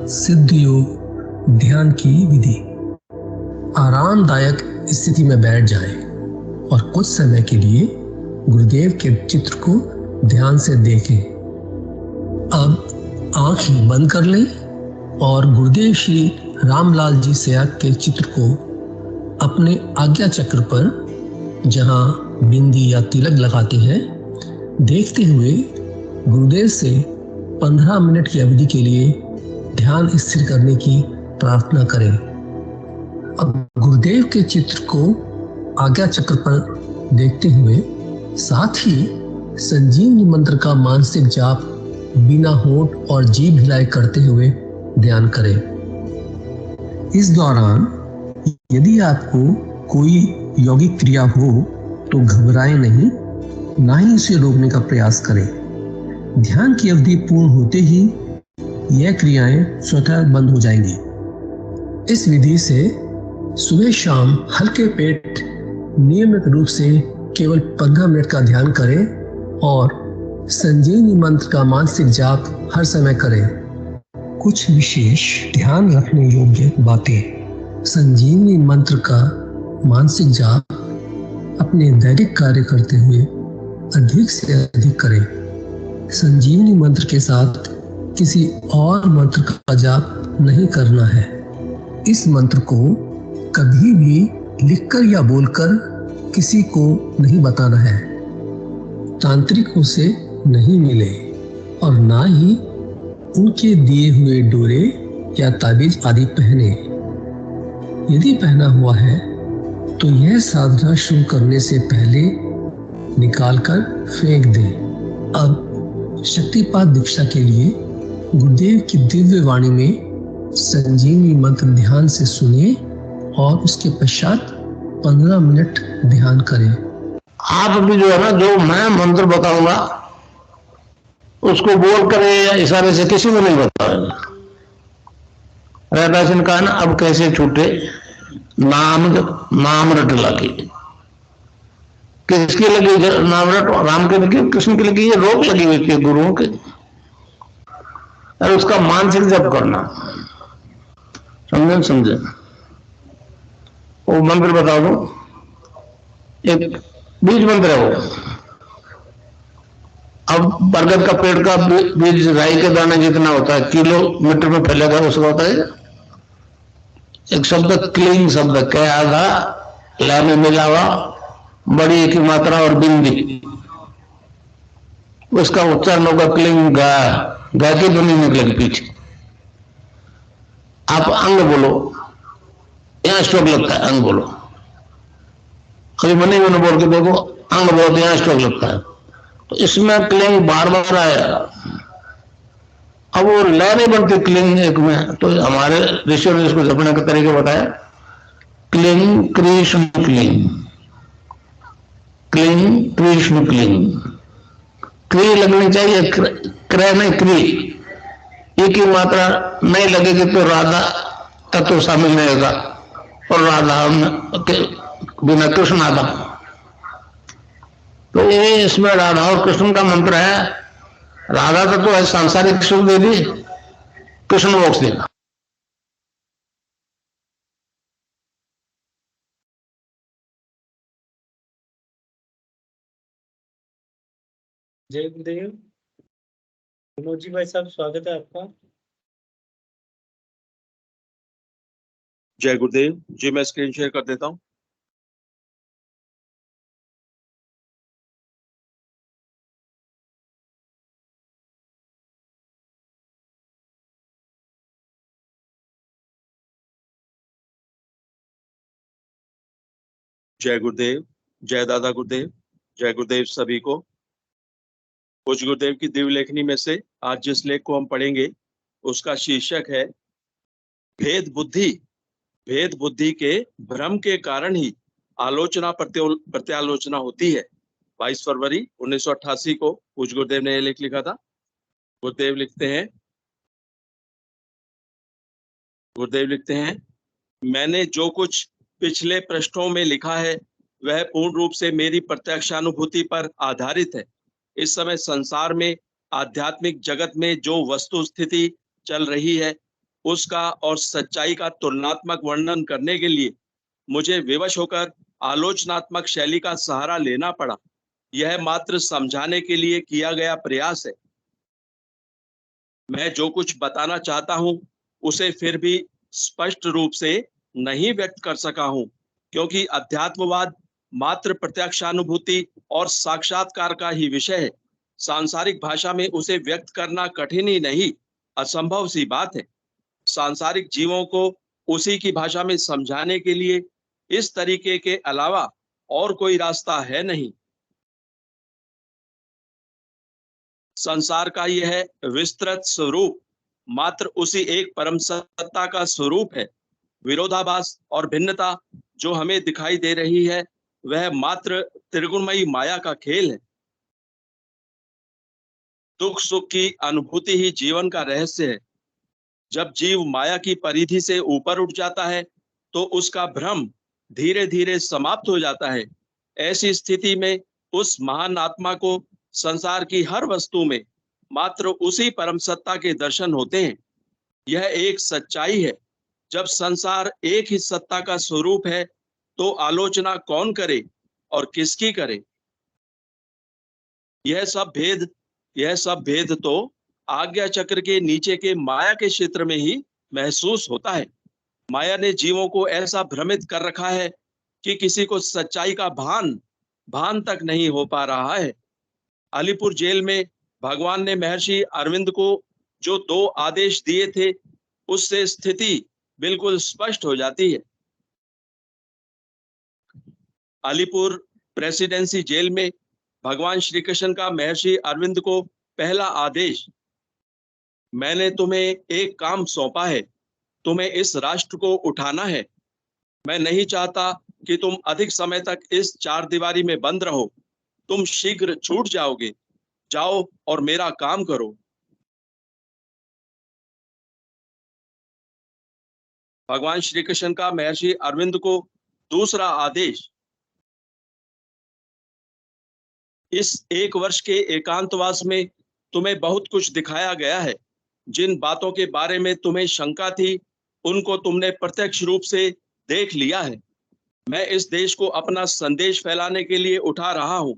सिद्ध योग ध्यान की विधि। आरामदायक स्थिति में बैठ जाएं और कुछ समय के लिए गुरुदेव के चित्र को ध्यान से देखें। अब आंखें बंद कर लें और गुरुदेव श्री रामलाल जी सयाग के चित्र को अपने आज्ञा चक्र पर, जहां बिंदी या तिलक लगाते हैं, देखते हुए गुरुदेव से 15 मिनट की अवधि के लिए ध्यान स्थिर करने की प्रार्थना करें। अब गुरुदेव के चित्र को आज्ञा चक्र पर देखते हुए साथ ही संजीवनी मंत्र का मानसिक जाप बिना होंठ और जीभ हिलाए करते हुए ध्यान करें। इस दौरान यदि आपको कोई यौगिक क्रिया हो तो घबराएं नहीं, ना ही उसे रोकने का प्रयास करें। ध्यान की अवधि पूर्ण होते ही यह क्रियाएं स्वतः बंद हो जाएंगी। इस विधि से सुबह शाम हल्के पेट नियमित रूप से केवल 15 मिनट का ध्यान करें और संजीवनी मंत्र का मानसिक जाप हर समय करें। कुछ विशेष ध्यान रखने योग्य बातें। संजीवनी मंत्र का मानसिक जाप अपने दैनिक कार्य करते हुए अधिक से अधिक करें। संजीवनी मंत्र के साथ किसी और मंत्र का जाप नहीं करना है। इस मंत्र को कभी भी लिखकर या बोलकर किसी को नहीं बताना है। तांत्रिकों से नहीं मिले और ना ही उनके दिए हुए डोरे या ताबीज आदि पहने। यदि पहना हुआ है तो यह साधना शुरू करने से पहले निकालकर फेंक दें। अब शक्तिपात दीक्षा के लिए गुरुदेव की दिव्य वाणी में संजीवनी मंत्र ध्यान से सुनिए और उसके पश्चात 15 मिनट ध्यान करें। आप भी जो है ना, जो मैं मंत्र बताऊंगा उसको बोल करे या इशारे से किसी को नहीं बताएगा। रहदासन कहा ना, अब कैसे छूटे नाम रट लगी। किसकी लगी नाम रट? राम के लगी, कृष्ण की लगी, ये रोक लगी हुई थी गुरुओं के। और उसका मानसिक जप करना, समझे? वो मंत्र बता दो, एक बीज मंत्र है वो। अब बरगद का पेड़ का बीज राई के दाने जितना होता है, किलोमीटर में फैलेगा, उसका होता है एक शब्द क्लीन शब्द, क्या आधा ला में मिला हुआ, बड़ी की मात्रा और बिंदी, उसका उच्चारण होगा क्लीन गा। गा की ध्वनि निकलेगी पीछे। आप अंग बोलो, यहां स्ट्रोक लगता है, अंग बोलो। कभी मन ही मन बोल के देखो, अंग बोलते यहां स्ट्रोक लगता है। तो इसमें क्लिंग बार बार आया। अब वो लय नहीं बनती क्लिंग एक में, तो हमारे ऋषियों ने इसको जपने के तरीके बताया। Cling Krishna cling, cling Krishna cling. क्री लगनी चाहिए, क्रय नहीं क्री। एक ही मात्रा नहीं लगेगी तो राधा तत्व शामिल नहीं होगा, और राधा बिना कृष्ण आधा। तो ये इसमें राधा और कृष्ण का मंत्र है। राधा तत्व है सांसारिक सुख देगी, कृष्ण मोक्ष देगा। जय गुरुदेव। मनोज जी भाई साहब, स्वागत है आपका। जय गुरुदेव जी। मैं स्क्रीन शेयर कर देता हूं। जय गुरुदेव, जय दादा गुरुदेव, जय गुरुदेव सभी को। कुछ गुरुदेव की दिव्य लेखनी में से आज जिस लेख को हम पढ़ेंगे उसका शीर्षक है भेद बुद्धि। भेद बुद्धि के भ्रम के कारण ही आलोचना प्रत्यालोचना होती है। 22 फरवरी 1988 को पूज्य गुरुदेव ने यह लेख लिखा था। गुरुदेव लिखते हैं, मैंने जो कुछ पिछले पृष्ठों में लिखा है वह पूर्ण रूप से मेरी प्रत्यक्षानुभूति पर आधारित है। इस समय संसार में आध्यात्मिक जगत में जो वस्तु स्थिति चल रही है उसका और सच्चाई का तुलनात्मक वर्णन करने के लिए मुझे विवश होकर आलोचनात्मक शैली का सहारा लेना पड़ा। यह मात्र समझाने के लिए किया गया प्रयास है। मैं जो कुछ बताना चाहता हूं उसे फिर भी स्पष्ट रूप से नहीं व्यक्त कर सका हूं, क्योंकि अध्यात्मवाद मात्र प्रत्यक्षानुभूति और साक्षात्कार का ही विषय है। सांसारिक भाषा में उसे व्यक्त करना कठिन ही नहीं, असंभव सी बात है। सांसारिक जीवों को उसी की भाषा में समझाने के लिए इस तरीके के अलावा और कोई रास्ता है नहीं। संसार का यह विस्तृत स्वरूप मात्र उसी एक परम सत्ता का स्वरूप है। विरोधाभास और भिन्नता जो हमें दिखाई दे रही है वह मात्र त्रिगुणमयी माया का खेल है। दुख सुख की अनुभूति ही जीवन का रहस्य है। जब जीव माया की परिधि से ऊपर उठ जाता है तो उसका भ्रम धीरे धीरे समाप्त हो जाता है। ऐसी स्थिति में उस महान आत्मा को संसार की हर वस्तु में मात्र उसी परम सत्ता के दर्शन होते हैं। यह एक सच्चाई है। जब संसार एक ही सत्ता का स्वरूप है तो आलोचना कौन करे और किसकी करे? यह सब भेद तो आज्ञा चक्र के नीचे के माया के क्षेत्र में ही महसूस होता है। माया ने जीवों को ऐसा भ्रमित कर रखा है कि किसी को सच्चाई का भान तक नहीं हो पा रहा है। अलीपुर जेल में भगवान ने महर्षि अरविंद को जो 2 आदेश दिए थे उससे स्थिति बिल्कुल स्पष्ट हो जाती है। अलीपुर प्रेसिडेंसी जेल में भगवान श्री कृष्ण का महर्षि अरविंद को पहला आदेश, मैंने तुम्हें एक काम सौंपा है, तुम्हें इस राष्ट्र को उठाना है। मैं नहीं चाहता कि तुम अधिक समय तक इस 4 दीवारी में बंद रहो। तुम शीघ्र छूट जाओगे। जाओ और मेरा काम करो। भगवान श्री कृष्ण का महर्षि अरविंद को दूसरा आदेश, इस 1 वर्ष के एकांतवास में तुम्हें बहुत कुछ दिखाया गया है। जिन बातों के बारे में तुम्हें शंका थी उनको तुमने प्रत्यक्ष रूप से देख लिया है। मैं इस देश को अपना संदेश फैलाने के लिए उठा रहा हूं।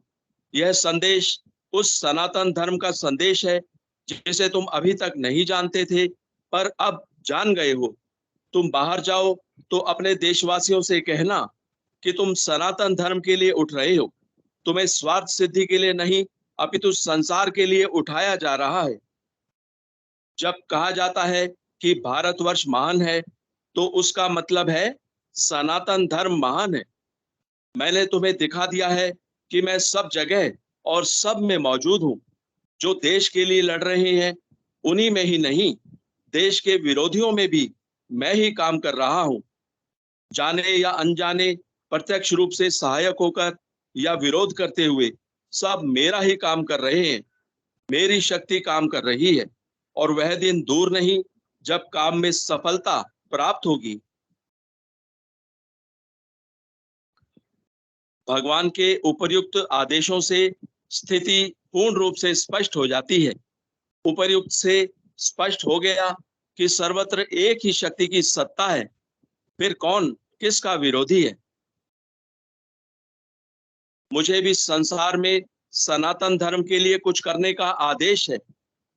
यह संदेश उस सनातन धर्म का संदेश है जिसे तुम अभी तक नहीं जानते थे पर अब जान गए हो। तुम बाहर जाओ तो अपने देशवासियों से कहना कि तुम सनातन धर्म के लिए उठ रहे हो। तुम्हें स्वार्थ सिद्धि के लिए नहीं अपितु संसार के लिए उठाया जा रहा है। जब कहा जाता है कि भारतवर्ष महान है तो उसका मतलब है सनातन धर्म महान है। मैंने तुम्हें दिखा दिया है कि मैं सब जगह और सब में मौजूद हूं। जो देश के लिए लड़ रहे हैं उन्हीं में ही नहीं, देश के विरोधियों में भी मैं ही काम कर रहा हूं। जाने या अनजाने, प्रत्यक्ष रूप से सहायक होकर या विरोध करते हुए सब मेरा ही काम कर रहे हैं। मेरी शक्ति काम कर रही है और वह दिन दूर नहीं जब काम में सफलता प्राप्त होगी। भगवान के उपर्युक्त आदेशों से स्थिति पूर्ण रूप से स्पष्ट हो जाती है। उपर्युक्त से स्पष्ट हो गया कि सर्वत्र एक ही शक्ति की सत्ता है, फिर कौन किसका विरोधी है? मुझे भी संसार में सनातन धर्म के लिए कुछ करने का आदेश है।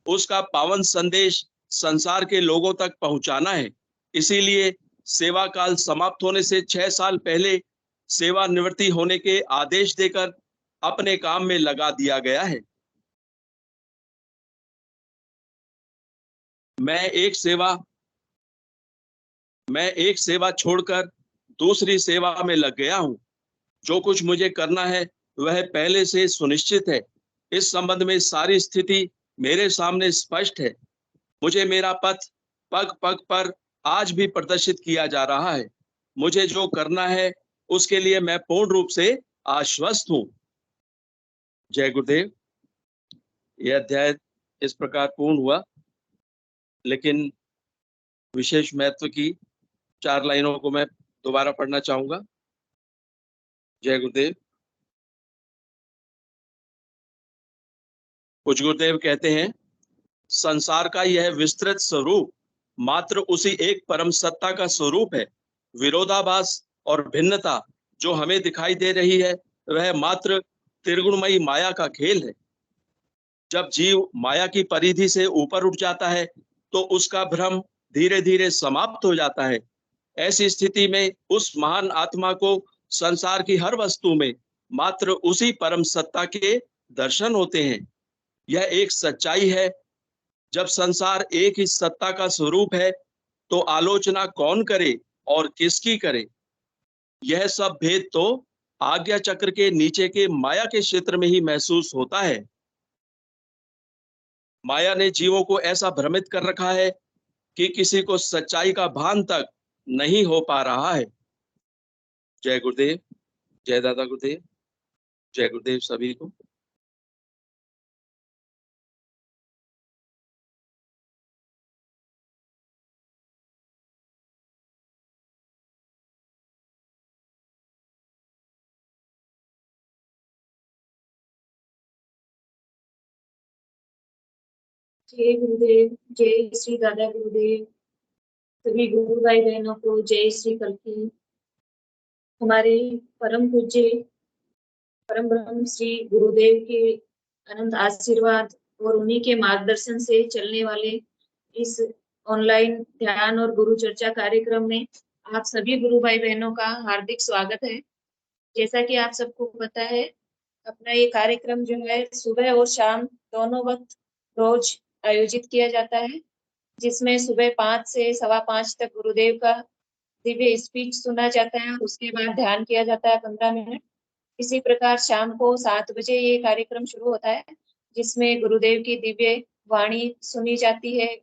उसका पावन संदेश संसार के लोगों तक पहुंचाना है। इसीलिए सेवा काल समाप्त होने से 6 साल पहले सेवानिवृत्ति होने के आदेश देकर अपने काम में लगा दिया गया है। मैं एक सेवा छोड़कर दूसरी सेवा में लग गया हूं। जो कुछ मुझे करना है वह पहले से सुनिश्चित है। इस संबंध में सारी स्थिति मेरे सामने स्पष्ट है। मुझे मेरा पथ पग पग पर आज भी प्रदर्शित किया जा रहा है। मुझे जो करना है उसके लिए मैं पूर्ण रूप से आश्वस्त हूं। जय गुरुदेव। यह अध्याय इस प्रकार पूर्ण हुआ, लेकिन विशेष महत्व की 4 लाइनों को मैं दोबारा पढ़ना चाहूंगा। जय गुरुदेव। कुछ गुरुदेव कहते हैं, संसार का यह विस्तृत स्वरूप मात्र उसी एक परम सत्ता का स्वरूप है। विरोधाभास और भिन्नता जो हमें दिखाई दे रही है वह मात्र त्रिगुणमयी माया का खेल है। जब जीव माया की परिधि से ऊपर उठ जाता है तो उसका भ्रम धीरे धीरे समाप्त हो जाता है। ऐसी स्थिति में उस महान आत्मा को संसार की हर वस्तु में मात्र उसी परम सत्ता के दर्शन होते हैं। यह एक सच्चाई है। जब संसार एक ही सत्ता का स्वरूप है तो आलोचना कौन करे और किसकी करे? यह सब भेद तो आज्ञा चक्र के नीचे के माया के क्षेत्र में ही महसूस होता है। माया ने जीवों को ऐसा भ्रमित कर रखा है कि किसी को सच्चाई का भान तक नहीं हो पा रहा है। जय गुरुदेव, जय दादा गुरुदेव, जय गुरुदेव सभी को। जय गुरुदेव, जय श्री दादा गुरुदेव, सभी गुरु भाई बहनों को जय श्री कल्की। हमारे परम पूज्य परम ब्रह्म श्री गुरुदेव के अनंत आशीर्वाद और उन्हीं के मार्गदर्शन से चलने वाले इस ऑनलाइन ध्यान और गुरु चर्चा कार्यक्रम में आप सभी गुरु भाई बहनों का हार्दिक स्वागत है। जैसा कि आप सबको पता है, अपना ये कार्यक्रम जो है सुबह और शाम दोनों वक्त रोज आयोजित किया जाता है, जिसमें सुबह 5 से 5:15 तक गुरुदेव का दिव्य स्पीच सुना जाता है। उसके बाद ध्यान किया जाता है 15 मिनट। इसी प्रकार शाम को 7 बजे ये कार्यक्रम शुरू होता है, जिसमें गुरुदेव की दिव्य वाणी सुनी जाती है,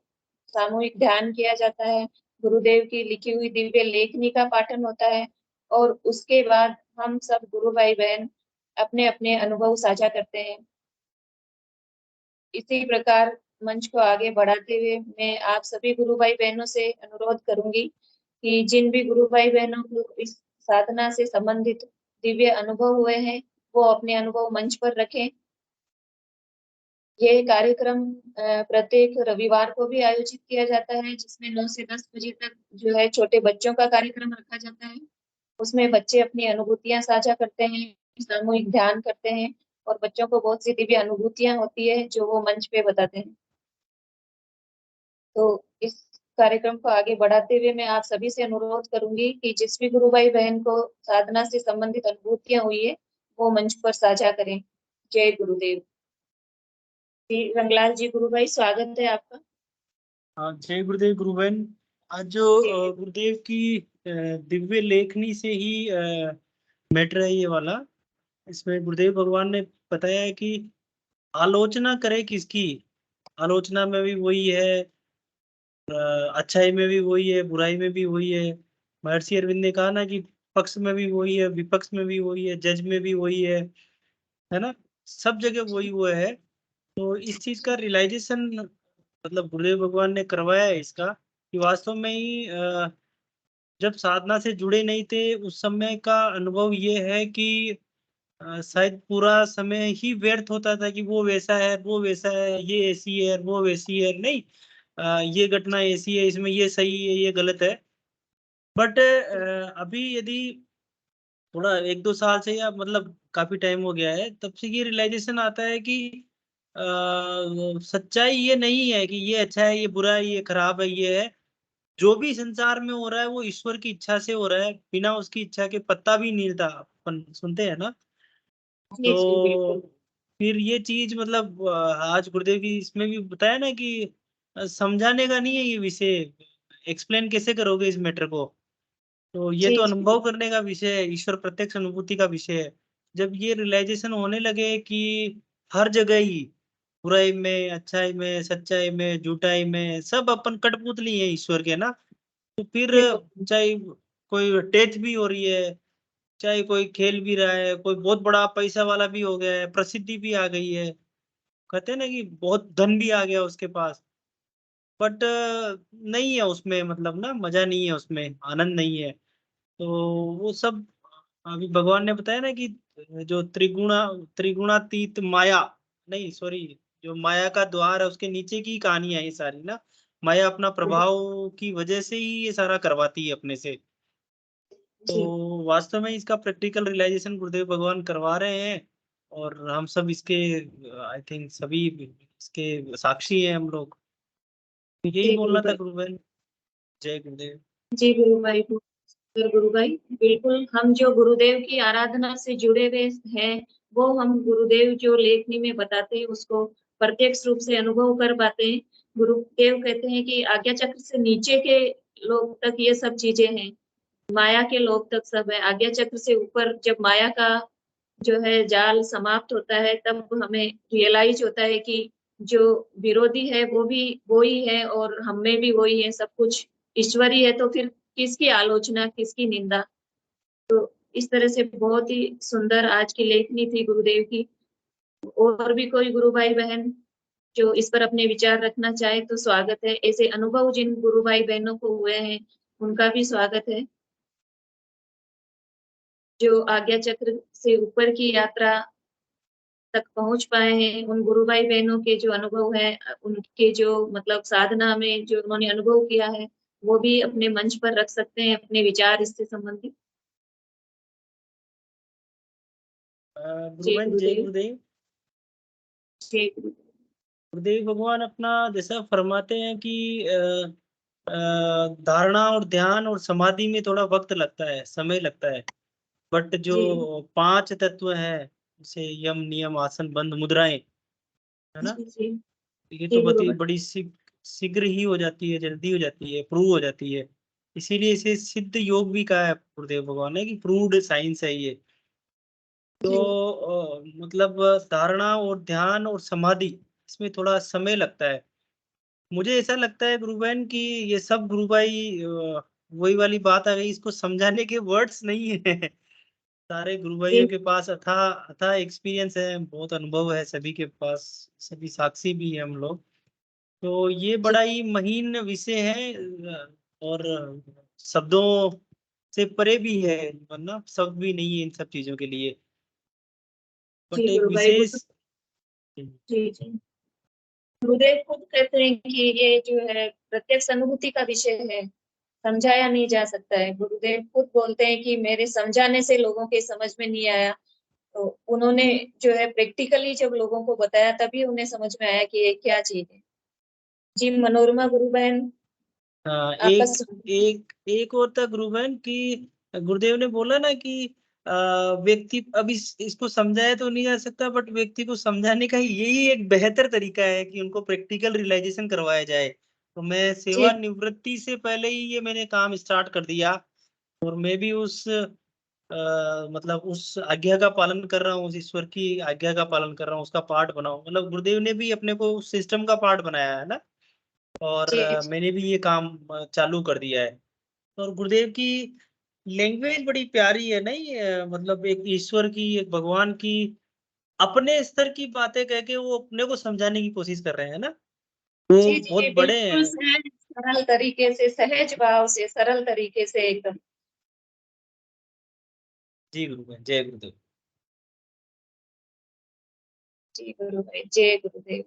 सामूहिक ध्यान किया जाता है, गुरुदेव की लिखी हुई दिव्य लेखनी का पाठन होता है और उसके बाद हम सब गुरु भाई बहन अपने अपने अनुभव साझा करते हैं। इसी प्रकार मंच को आगे बढ़ाते हुए मैं आप सभी गुरु भाई बहनों से अनुरोध करूंगी कि जिन भी गुरु भाई बहनों को इस साधना से संबंधित दिव्य अनुभव हुए हैं वो अपने अनुभव मंच पर रखें। यह कार्यक्रम प्रत्येक रविवार को भी आयोजित किया जाता है, जिसमें 9 से 10 बजे तक जो है छोटे बच्चों का कार्यक्रम रखा जाता है। उसमें बच्चे अपनी अनुभूतियां साझा करते हैं, सामूहिक ध्यान करते हैं और बच्चों को बहुत सी दिव्य अनुभूतियां होती है जो वो मंच पे बताते हैं। तो इस कार्यक्रम को आगे बढ़ाते हुए मैं आप सभी से अनुरोध करूंगी कि जिस भी गुरु भाई बहन को साधना से संबंधित अनुभूतियां हुई है वो मंच पर साझा करें। जय गुरुदेव। जी रंगलाल जी गुरु भाई, स्वागत है आपका। हाँ, जय गुरुदेव गुरु बहन। आज जो गुरुदेव की दिव्य लेखनी से ही मैटर है ये वाला। इसमें गुरुदेव भगवान ने बताया है कि आलोचना करे किसकी। आलोचना में भी वही है, अच्छाई में भी वही है, बुराई में भी वही है। महर्षि अरविंद ने कहा ना कि पक्ष में भी वही है, विपक्ष में भी वही है, जज में भी वही है ना, सब जगह वही वो है। तो इस चीज का रियलाइजेशन मतलब गुरुदेव भगवान ने करवाया है इसका कि वास्तव में ही जब साधना से जुड़े नहीं थे उस समय का अनुभव ये है कि शायद पूरा समय ही व्यर्थ होता था कि वो वैसा है, वो वैसा है, ये ऐसी है, वो वैसी है। नहीं, ये घटना ऐसी है, इसमें ये सही है, ये गलत है। बट अभी यदि थोड़ा 1-2 साल से या मतलब काफी टाइम हो गया है, तब से ये रियलाइजेशन आता है कि सच्चाई ये नहीं है कि ये अच्छा है, ये बुरा है, ये खराब है, ये है। जो भी संसार में हो रहा है वो ईश्वर की इच्छा से हो रहा है। बिना उसकी इच्छा के पत्ता भी नहीं हिलता, अपन सुनते हैं ना। जी जी बिल्कुल। तो फिर ये चीज मतलब आज गुरुदेव की इसमें भी बताया ना कि समझाने का नहीं है ये विषय, एक्सप्लेन कैसे करोगे इस मैटर को। तो ये जी तो जी अनुभव करने का विषय है, ईश्वर प्रत्यक्ष अनुभूति का विषय है। जब ये रियलाइजेशन होने लगे कि हर जगह ही बुराई में, अच्छाई में, सच्चाई में, झूठाई में सब अपन कठपुतली है ईश्वर के ना। तो फिर बिल्कुल। चाहे कोई टेच भी हो रही है, चाहे कोई खेल भी रहा है, कोई बहुत बड़ा पैसा वाला भी हो गया है, प्रसिद्धि भी आ गई है, कहते हैं ना कि बहुत धन भी आ गया उसके पास, बट नहीं है उसमें मतलब ना, मजा नहीं है उसमें, आनंद नहीं है। तो वो सब अभी भगवान ने बताया ना कि जो त्रिगुणातीत माया, नहीं सॉरी, जो माया का द्वार है उसके नीचे की कहानी है ये सारी ना। माया अपना प्रभाव की वजह से ही ये सारा करवाती है अपने से। तो वास्तव में इसका प्रैक्टिकल रियलाइजेशन गुरुदेव भगवान करवा रहे हैं और हम सब इसके आई थिंक सभी इसके साक्षी हैं हम लोग। तो यही बोलना था गुरुबहन। जय गुरुदेव। जी गुरु भाई, गुरु भाई बिल्कुल, हम जो गुरुदेव की आराधना से जुड़े हुए हैं वो हम गुरुदेव जो लेखनी में बताते हैं उसको प्रत्यक्ष रूप से अनुभव कर पाते हैं। गुरुदेव कहते हैं कि आज्ञा चक्र से नीचे के लोग तक ये सब चीजें हैं, माया के लोग तक सब है। आज्ञा चक्र से ऊपर जब माया का जो है जाल समाप्त होता है तब हमें रियलाइज होता है कि जो विरोधी है वो भी वो ही है और हम में भी वही है, सब कुछ ईश्वरी है, तो फिर किसकी आलोचना, किसकी निंदा। तो इस तरह से बहुत ही सुंदर आज की लेखनी थी गुरुदेव की। और भी कोई गुरु भाई बहन जो इस पर अपने विचार रखना चाहे तो स्वागत है। ऐसे अनुभव जिन गुरु भाई बहनों को हुए हैं उनका भी स्वागत है। जो आज्ञा चक्र से ऊपर की यात्रा तक पहुंच पाए हैं उन गुरु भाई बहनों के जो अनुभव है, उनके जो मतलब साधना में जो उन्होंने अनुभव किया है वो भी अपने मंच पर रख सकते हैं अपने विचार इससे संबंधित। गुरुबहन जय गुरुदेव। जय गुरुदेव। गुरुदेव भगवान अपना जैसा फरमाते हैं कि धारणा और ध्यान और समाधि में थोड़ा वक्त लगता है, समय लगता है, बट जो 5 तत्व है जैसे यम नियम आसन बंद मुद्राएं है ना, ये तो बड़ी शीघ्र ही हो जाती है, जल्दी हो जाती है, प्रूव हो जाती है। इसीलिए इसे सिद्ध योग भी कहा है गुरुदेव भगवान ने कि प्रूव्ड साइंस है ये। तो मतलब धारणा और ध्यान और समाधि इसमें थोड़ा समय लगता है। मुझे ऐसा लगता है गुरु बहन कि ये सब गुरु भाई वही वाली बात आ गई, इसको समझाने के वर्ड्स नहीं है। सारे गुरु भाइयों के पास अथा एक्सपीरियंस है, बहुत अनुभव है सभी के पास, सभी साक्षी भी है हम लोग। तो ये बड़ा ही महीन विषय है और शब्दों से परे भी है, वरना शब्द भी नहीं है इन सब चीजों के लिए। बट एक विशेष जी जी गुरुदेव खुद कहते हैं कि ये जो है प्रत्यक्ष अनुभूति का विषय है, समझाया नहीं जा सकता है। गुरुदेव खुद बोलते हैं कि मेरे समझाने से लोगों के समझ में नहीं आया, तो उन्होंने जो है प्रैक्टिकली जब लोगों को बताया तभी उन्हें समझ में आया कि ये क्या चीज है। जी मनोरमा गुरु बहन। एक और था गुरु बहन कि गुरुदेव ने बोला ना कि व्यक्ति अब इसको समझाया तो नहीं जा सकता, बट व्यक्ति को समझाने का यही एक बेहतर तरीका है कि उनको प्रैक्टिकल रियलाइजेशन करवाया जाए। तो मैं सेवा निवृत्ति से पहले ही ये मैंने काम स्टार्ट कर दिया और मैं भी उस मतलब उस आज्ञा का पालन कर रहा हूँ, उस ईश्वर की आज्ञा का पालन कर रहा हूँ, उसका पार्ट बनाऊं। मतलब गुरुदेव ने भी अपने को उस सिस्टम का पार्ट बनाया है ना, और मैंने भी ये काम चालू कर दिया है। और गुरुदेव की लैंग्वेज बड़ी प्यारी है नहीं, मतलब एक ईश्वर की, एक भगवान की अपने स्तर की बातें कह के वो अपने को समझाने की कोशिश कर रहे हैं ना, वो बहुत बड़े हैं। सरल तरीके से, सहज भाव से, सरल तरीके से एकदम। जी गुरुदेव, जय गुरुदेव। जी गुरु भाई, जय गुरुदेव।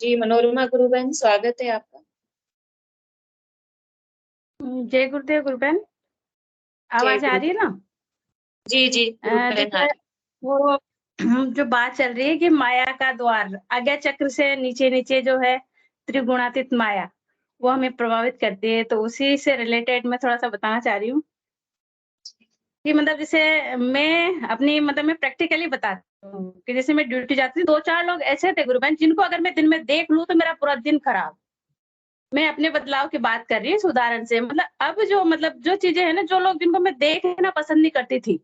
जी मनोरमा गुरु बहन, स्वागत है आपका। जय गुरुदेव गुरु बहन, आवाज आ रही है ना? जी जी देखिए वो जो बात चल रही है कि माया का द्वार, आज्ञा चक्र से नीचे नीचे जो है त्रिगुणातीत माया, वो हमें प्रभावित करती है। तो उसी से रिलेटेड मैं थोड़ा सा बताना चाह रही हूँ कि मतलब जैसे मैं अपनी मतलब मैं प्रैक्टिकली बताती हूँ कि जैसे मैं ड्यूटी जाती थी, 2-4 लोग ऐसे थे गुरु बहन जिनको अगर मैं दिन में देख लूं तो मेरा पूरा दिन खराब। मैं अपने बदलाव की बात कर रही हूँ इस उदाहरण से। मतलब अब जो चीजें है ना, जो लोग जिनको मैं देखना पसंद नहीं करती थी,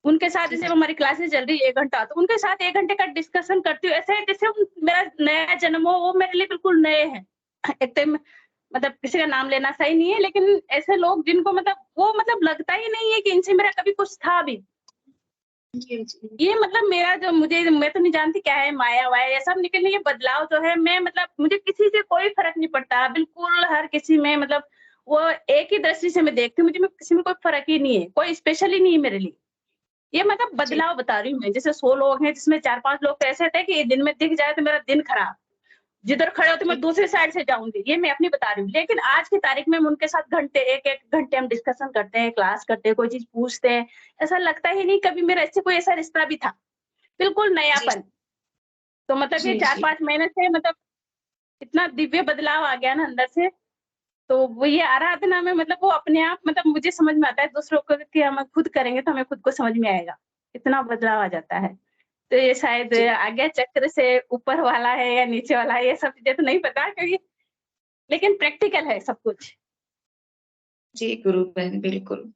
उनके साथ जैसे हमारी क्लासेस चल रही है 1 घंटा, तो उनके साथ 1 घंटे का डिस्कशन करती हूँ, ऐसे जैसे मेरा नया जन्म हो, वो मेरे लिए बिल्कुल नए हैं। एक तो मतलब किसी का नाम लेना सही नहीं है, लेकिन ऐसे लोग जिनको मतलब वो मतलब लगता ही नहीं है कि इनसे मेरा कभी कुछ था भी। ये मतलब मेरा जो मैं तो नहीं जानती क्या है माया वाया ये सब, लेकिन ये बदलाव जो है, मैं मतलब मुझे किसी से कोई फर्क नहीं पड़ता, बिल्कुल हर किसी में मतलब वो एक ही दृष्टि से मैं देखती हूँ, मुझे किसी में कोई फर्क ही नहीं है, कोई स्पेशल ही नहीं है मेरे लिए। ये मतलब बदलाव बता रही हूँ मैं। जैसे 100 लोग हैं जिसमें 4-5 लोग तो ऐसे थे कि दिन में दिख जाए तो मेरा दिन खराब, जिधर खड़े होते मैं दूसरी साइड से जाऊंगी, ये मैं अपनी बता रही हूँ। लेकिन आज की तारीख में उनके साथ घंटे, एक घंटे हम डिस्कशन करते हैं, क्लास करते हैं, कोई चीज पूछते हैं, ऐसा लगता ही नहीं कभी मेरा इससे कोई ऐसा रिश्ता भी था, बिल्कुल नयापन। तो मतलब ये 4-5 महीने से मतलब इतना दिव्य बदलाव आ गया ना अंदर से। तो वो ये आराधना में मतलब वो अपने आप मतलब मुझे समझ में आता है, दूसरों को कि हम खुद करेंगे तो हमें खुद को समझ में आएगा, इतना बदलाव आ जाता है। तो ये शायद आज्ञा चक्र से ऊपर वाला है या नीचे वाला है, ये सब चीजें तो नहीं पता क्योंकि, लेकिन प्रैक्टिकल है सब कुछ। जी गुरु बहन, बिल्कुल।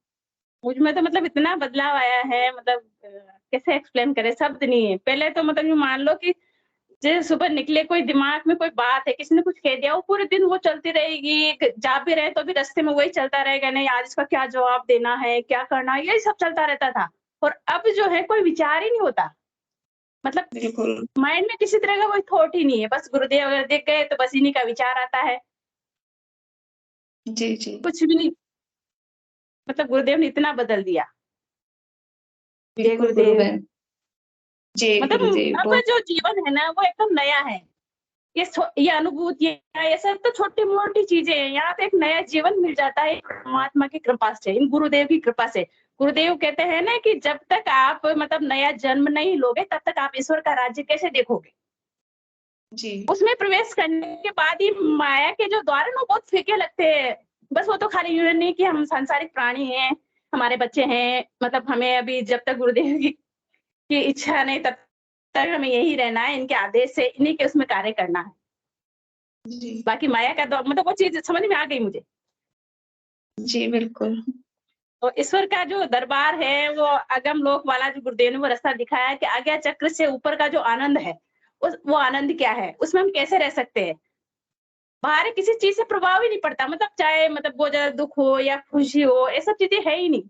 मुझ में तो मतलब इतना बदलाव आया है, मतलब कैसे एक्सप्लेन करें, शब्द नहीं है। पहले तो मतलब ये मान लो कि जैसे सुबह निकले, कोई दिमाग में कोई बात है, किसी ने कुछ कह दिया, वो पूरे दिन वो चलती रहेगी, जा भी रहे तो भी रास्ते में वही चलता रहेगा, नहीं आज इसका क्या जवाब देना है, क्या करना है, यही सब चलता रहता था। और अब जो है कोई विचार ही नहीं होता, मतलब बिल्कुल। माइंड में किसी तरह का कोई थॉट ही नहीं है, बस गुरुदेव अगर देख गए तो बस इन्हीं का विचार आता है, जी जी, कुछ भी नहीं। मतलब गुरुदेव ने इतना बदल दिया। जय बिल्कुल गुरु गुरुदेव। बहन। जय मतलब गुरुदेव। अब बहुत जो जीवन है ना वो एकदम नया है। ये अनुभूतियां, ये सब तो छोटी मोटी चीजें हैं, यहाँ पे एक नया जीवन मिल जाता है परमात्मा की कृपा से, इन गुरुदेव की कृपा से। गुरुदेव कहते हैं ना कि जब तक आप मतलब नया जन्म नहीं लोगे तब तक आप ईश्वर का राज्य कैसे देखोगे। जी उसमें प्रवेश करने के बाद ही माया के जो द्वार है ना वो बहुत फीके लगते हैं। बस वो तो खाली यूं नहीं कि हम सांसारिक प्राणी हैं, हमारे बच्चे हैं, मतलब हमें अभी जब तक गुरुदेव की इच्छा नहीं तब तक हमें यही रहना है, इनके आदेश से इन्हीं के उसमें कार्य करना है। जी बाकी माया का दौर मतलब वो चीज समझ में आ गई मुझे। जी, बिल्कुल। तो ईश्वर का जो दरबार है वो अगम लोक वाला जो गुरुदेव ने वो रास्ता दिखाया है कि आज्ञा चक्र से ऊपर का जो आनंद है वो आनंद क्या है, उसमें हम कैसे रह सकते हैं। बाहर किसी चीज से प्रभाव ही नहीं पड़ता, मतलब चाहे मतलब बहुत ज्यादा दुख हो या खुशी हो, ये सब चीजें है ही नहीं।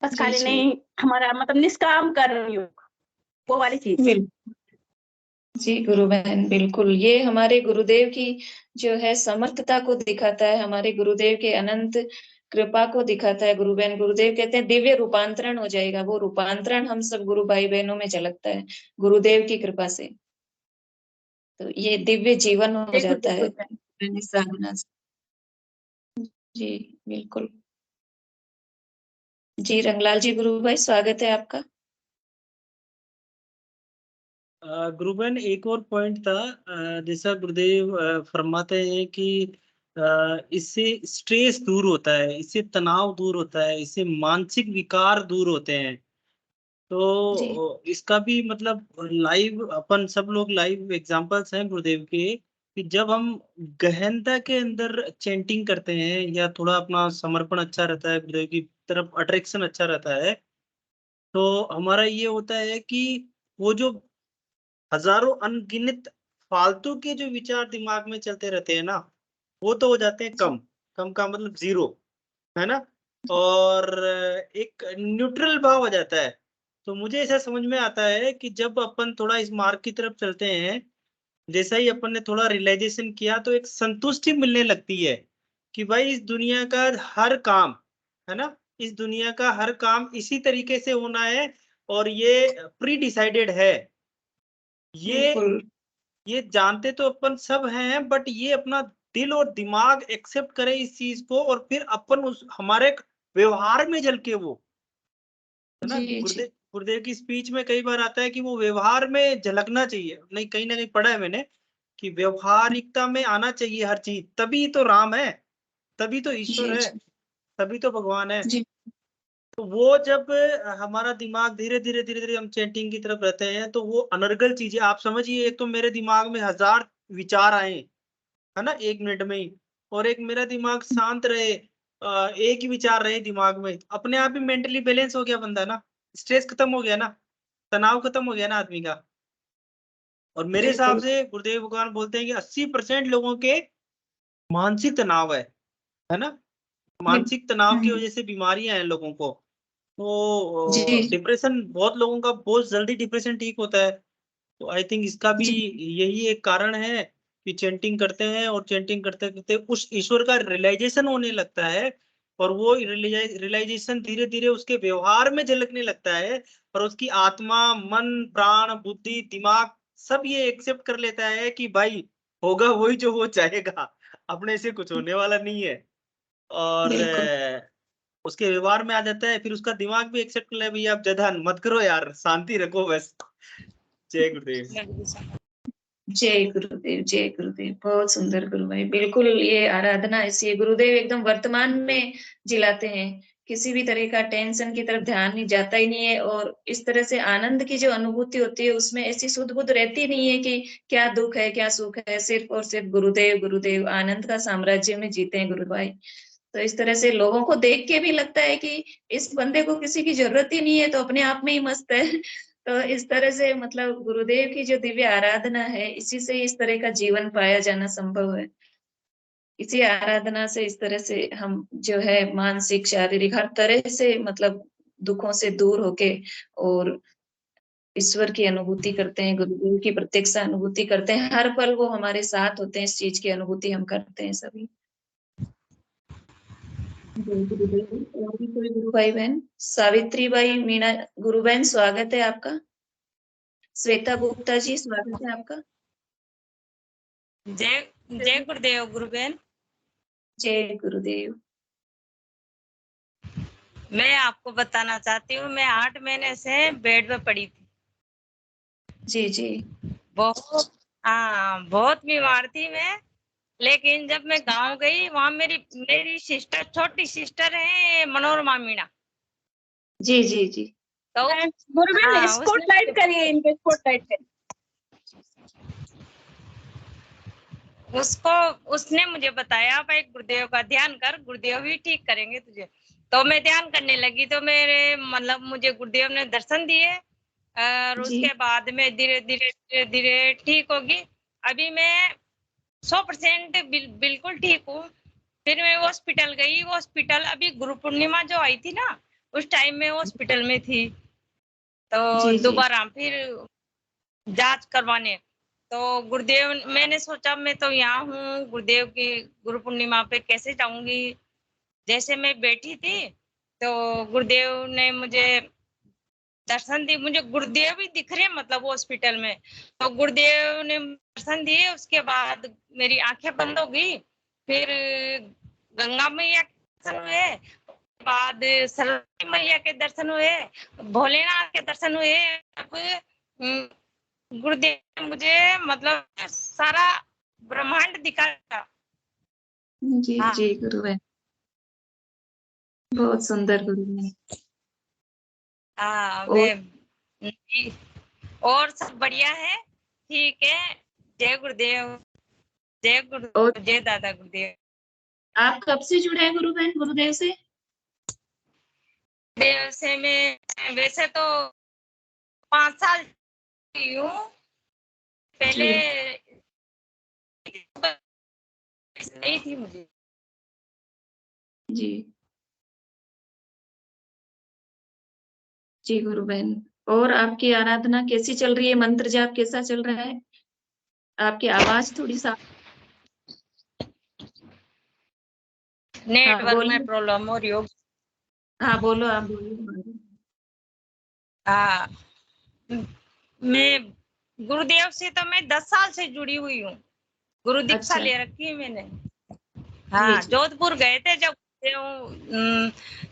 बस जी खाली जी, नहीं हमारा मतलब निष्काम कर्म योग, वो वाली चीज। बिल्कुल। जी गुरु बहन, बिल्कुल। ये हमारे गुरुदेव की जो है समर्थता को दिखाता है, हमारे गुरुदेव के अनंत कृपा को दिखाता है। गुरु बहन, गुरुदेव कहते हैं दिव्य रूपांतरण हो जाएगा। वो रूपांतरण हम सब गुरु भाई बहनों में झलकता है गुरुदेव की कृपा से। तो ये दिव्य जीवन हो जय जाता है गुरुदेव। इस साधना से। जी बिल्कुल। जी रंगलाल जी, गुरु भाई स्वागत है आपका। गुरुबन एक और पॉइंट था, जैसा गुरुदेव फरमाते हैं कि इससे स्ट्रेस दूर होता है, इससे तनाव दूर होता है, इससे मानसिक विकार दूर होते हैं। जी तो इसका भी मतलब लाइव अपन सब लोग लाइव एग्जांपल्स हैं गुरुदेव के, कि जब हम गहनता के अंदर चैंटिंग करते हैं या थोड़ा अपना समर्पण अच्छा रहता है, गुरुदेव की तरफ अट्रैक्शन अच्छा रहता है, तो हमारा ये होता है कि वो जो हजारों अनगिनत फालतू के जो विचार दिमाग में चलते रहते हैं ना, वो तो हो जाते हैं कम। कम का मतलब जीरो, है ना। और एक न्यूट्रल भाव आ जाता है। तो मुझे ऐसा समझ में आता है कि जब अपन थोड़ा इस मार्ग की तरफ चलते हैं, जैसा ही अपन ने थोड़ा रियलाइजेशन किया, तो एक संतुष्टि मिलने लगती है कि भाई इस दुनिया का हर काम, है ना, इस दुनिया का हर काम इसी तरीके से होना है, और ये प्री डिसाइडेड है। ये बिल्कुल। ये जानते तो अपन सब हैं, बट ये अपना दिल और दिमाग एक्सेप्ट करे इस चीज को, और फिर अपन उस हमारे व्यवहार में झलके वो, है ना। जी जी गुरुदेव गुरुदेव की स्पीच में कई बार आता है कि वो व्यवहार में झलकना चाहिए, नहीं कहीं ना कहीं पढ़ा है मैंने कि व्यवहारिकता में आना चाहिए हर चीज, तभी तो राम है, तभी तो ईश्वर जी है, जी तभी तो भगवान है। जी, तो वो जब हमारा दिमाग धीरे धीरे धीरे धीरे हम चैंटिंग की तरफ रहते हैं, तो वो अनर्गल चीजें आप समझिए, एक तो मेरे दिमाग में 1000 विचार आए, है ना, 1 मिनट में ही, और एक मेरा दिमाग शांत रहे, एक ही विचार रहे दिमाग में, अपने आप ही मेंटली बैलेंस हो गया बंदा ना, स्ट्रेस खत्म हो गया ना, तनाव खत्म हो गया ना आदमी का। और मेरे हिसाब बिल्कुल। से गुरुदेव भगवान बोलते हैं कि 80% लोगों के मानसिक तनाव है ना, मानसिक तनाव की हम्म, वजह से बीमारियां हैं लोगों को। तो जी डिप्रेशन, बहुत लोगों का बहुत जल्दी डिप्रेशन ठीक होता है। तो आई थिंक इसका भी जी यही एक कारण है कि चैंटिंग करते हैं, और चैंटिंग करते करते उस ईश्वर का रियलाइजेशन होने लगता है, और वो रियलाइजेशन धीरे धीरे उसके व्यवहार में झलकने लगता है, और उसकी आत्मा, मन, प्राण, बुद्धि, दिमाग सब ये एक्सेप्ट कर लेता है कि भाई होगा वही जो वो चाहेगा, अपने से कुछ होने वाला नहीं है। और बिल्कुल। उसके व्यवहार में आ जाता है, फिर उसका दिमाग भी एक्सेप्ट कर ले, भैया आप ज्यादा मत करो यार, शांति रखो बस। जय गुरुदेव। जय गुरुदेव, जय गुरुदेव। बहुत सुंदर गुरु भाई, बिल्कुल ये आराधना ऐसी है, गुरुदेव एकदम वर्तमान में जिलाते हैं, किसी भी तरह का टेंशन की तरफ ध्यान नहीं जाता ही नहीं है, और इस तरह से आनंद की जो अनुभूति होती है उसमें ऐसी सुध बुध रहती नहीं है कि क्या दुख है क्या सुख है, सिर्फ और सिर्फ गुरुदेव गुरुदेव, आनंद का साम्राज्य में जीते हैं गुरु भाई। तो इस तरह से लोगों को देख के भी लगता है कि इस बंदे को किसी की जरूरत ही नहीं है, तो अपने आप में ही मस्त है। तो इस तरह से मतलब गुरुदेव की जो दिव्य आराधना है, इसी से इस तरह का जीवन पाया जाना संभव है। इसी आराधना से इस तरह से हम जो है मानसिक शारीरिक हर तरह से मतलब दुखों से दूर होके और ईश्वर की अनुभूति करते हैं, गुरुदेव की प्रत्यक्ष अनुभूति करते हैं, हर पल वो हमारे साथ होते हैं, इस चीज की अनुभूति हम करते हैं सभी। जय गुरुदेव। और भी कोई गुरु भाई बहन? सावित्री बाई मीणा गुरु बहन, स्वागत है आपका। श्वेता गुप्ता जी, स्वागत है आपका। जय जय गुरुदेव गुरुबेन। जय गुरुदेव। मैं आपको बताना चाहती हूँ, मैं 8 महीने से बेड में पड़ी थी। जी जी। बहुत बीमार थी मैं। लेकिन जब मैं गांव गई, वहाँ मेरी सिस्टर, छोटी सिस्टर है मनोरमा मीणा। जी जी जी। तो गुरुबेन स्पॉटलाइट करिए, इनके स्पॉटलाइट करिए। उसने मुझे बताया, भाई गुरुदेव का ध्यान कर, गुरुदेव ही ठीक करेंगे तुझे। तो मैं ध्यान करने लगी, तो मेरे मतलब मुझे गुरुदेव ने दर्शन दिए, और उसके बाद में धीरे धीरे ठीक होगी। अभी मैं 100% बिल्कुल ठीक हूँ। फिर मैं हॉस्पिटल गई। हॉस्पिटल अभी गुरु पूर्णिमा जो आई थी ना, उस टाइम में हॉस्पिटल में थी। तो दोबारा फिर जांच करवाने, तो गुरुदेव, मैंने सोचा मैं तो यहाँ हूँ, गुरुदेव की गुरु पूर्णिमा पे कैसे जाऊंगी। जैसे मैं बैठी थी तो गुरुदेव ने मुझे दर्शन दी। मुझे गुरुदेव भी दिख रहे मतलब हॉस्पिटल में। तो गुरुदेव ने दर्शन दिए। उसके बाद मेरी आंखें बंद हो गई। फिर गंगा मैया के दर्शन हुए, बाद सरस्वती मैया के दर्शन हुए, भोलेनाथ के दर्शन हुए। अब गुरुदेव ने मुझे मतलब सारा ब्रह्मांड दिखाया। जी जी गुरु है, बहुत सुंदर गुरु है। और सब बढ़िया है, ठीक है। जय गुरुदेव, जय गुरुदेव, जय दादा गुरुदेव। आप कब से जुड़े हैं गुरु बहन गुरुदेव से? गुरुदेव से मैं वैसे तो 5 साल की हूँ। पहले नहीं थी मुझे। जी जी गुरु बहन। और आपकी आराधना कैसी चल रही है? मंत्र जाप कैसा चल रहा है? आपकी आवाज थोड़ी सा नेटवर्क में प्रॉब्लम हो रही हो। हाँ बोलो, आप बोलिए। हाँ, मैं गुरुदेव से तो मैं 10 साल से जुड़ी हुई हूँ। गुरु दीक्षा ले रखी है मैंने। हाँ, जोधपुर गए थे जब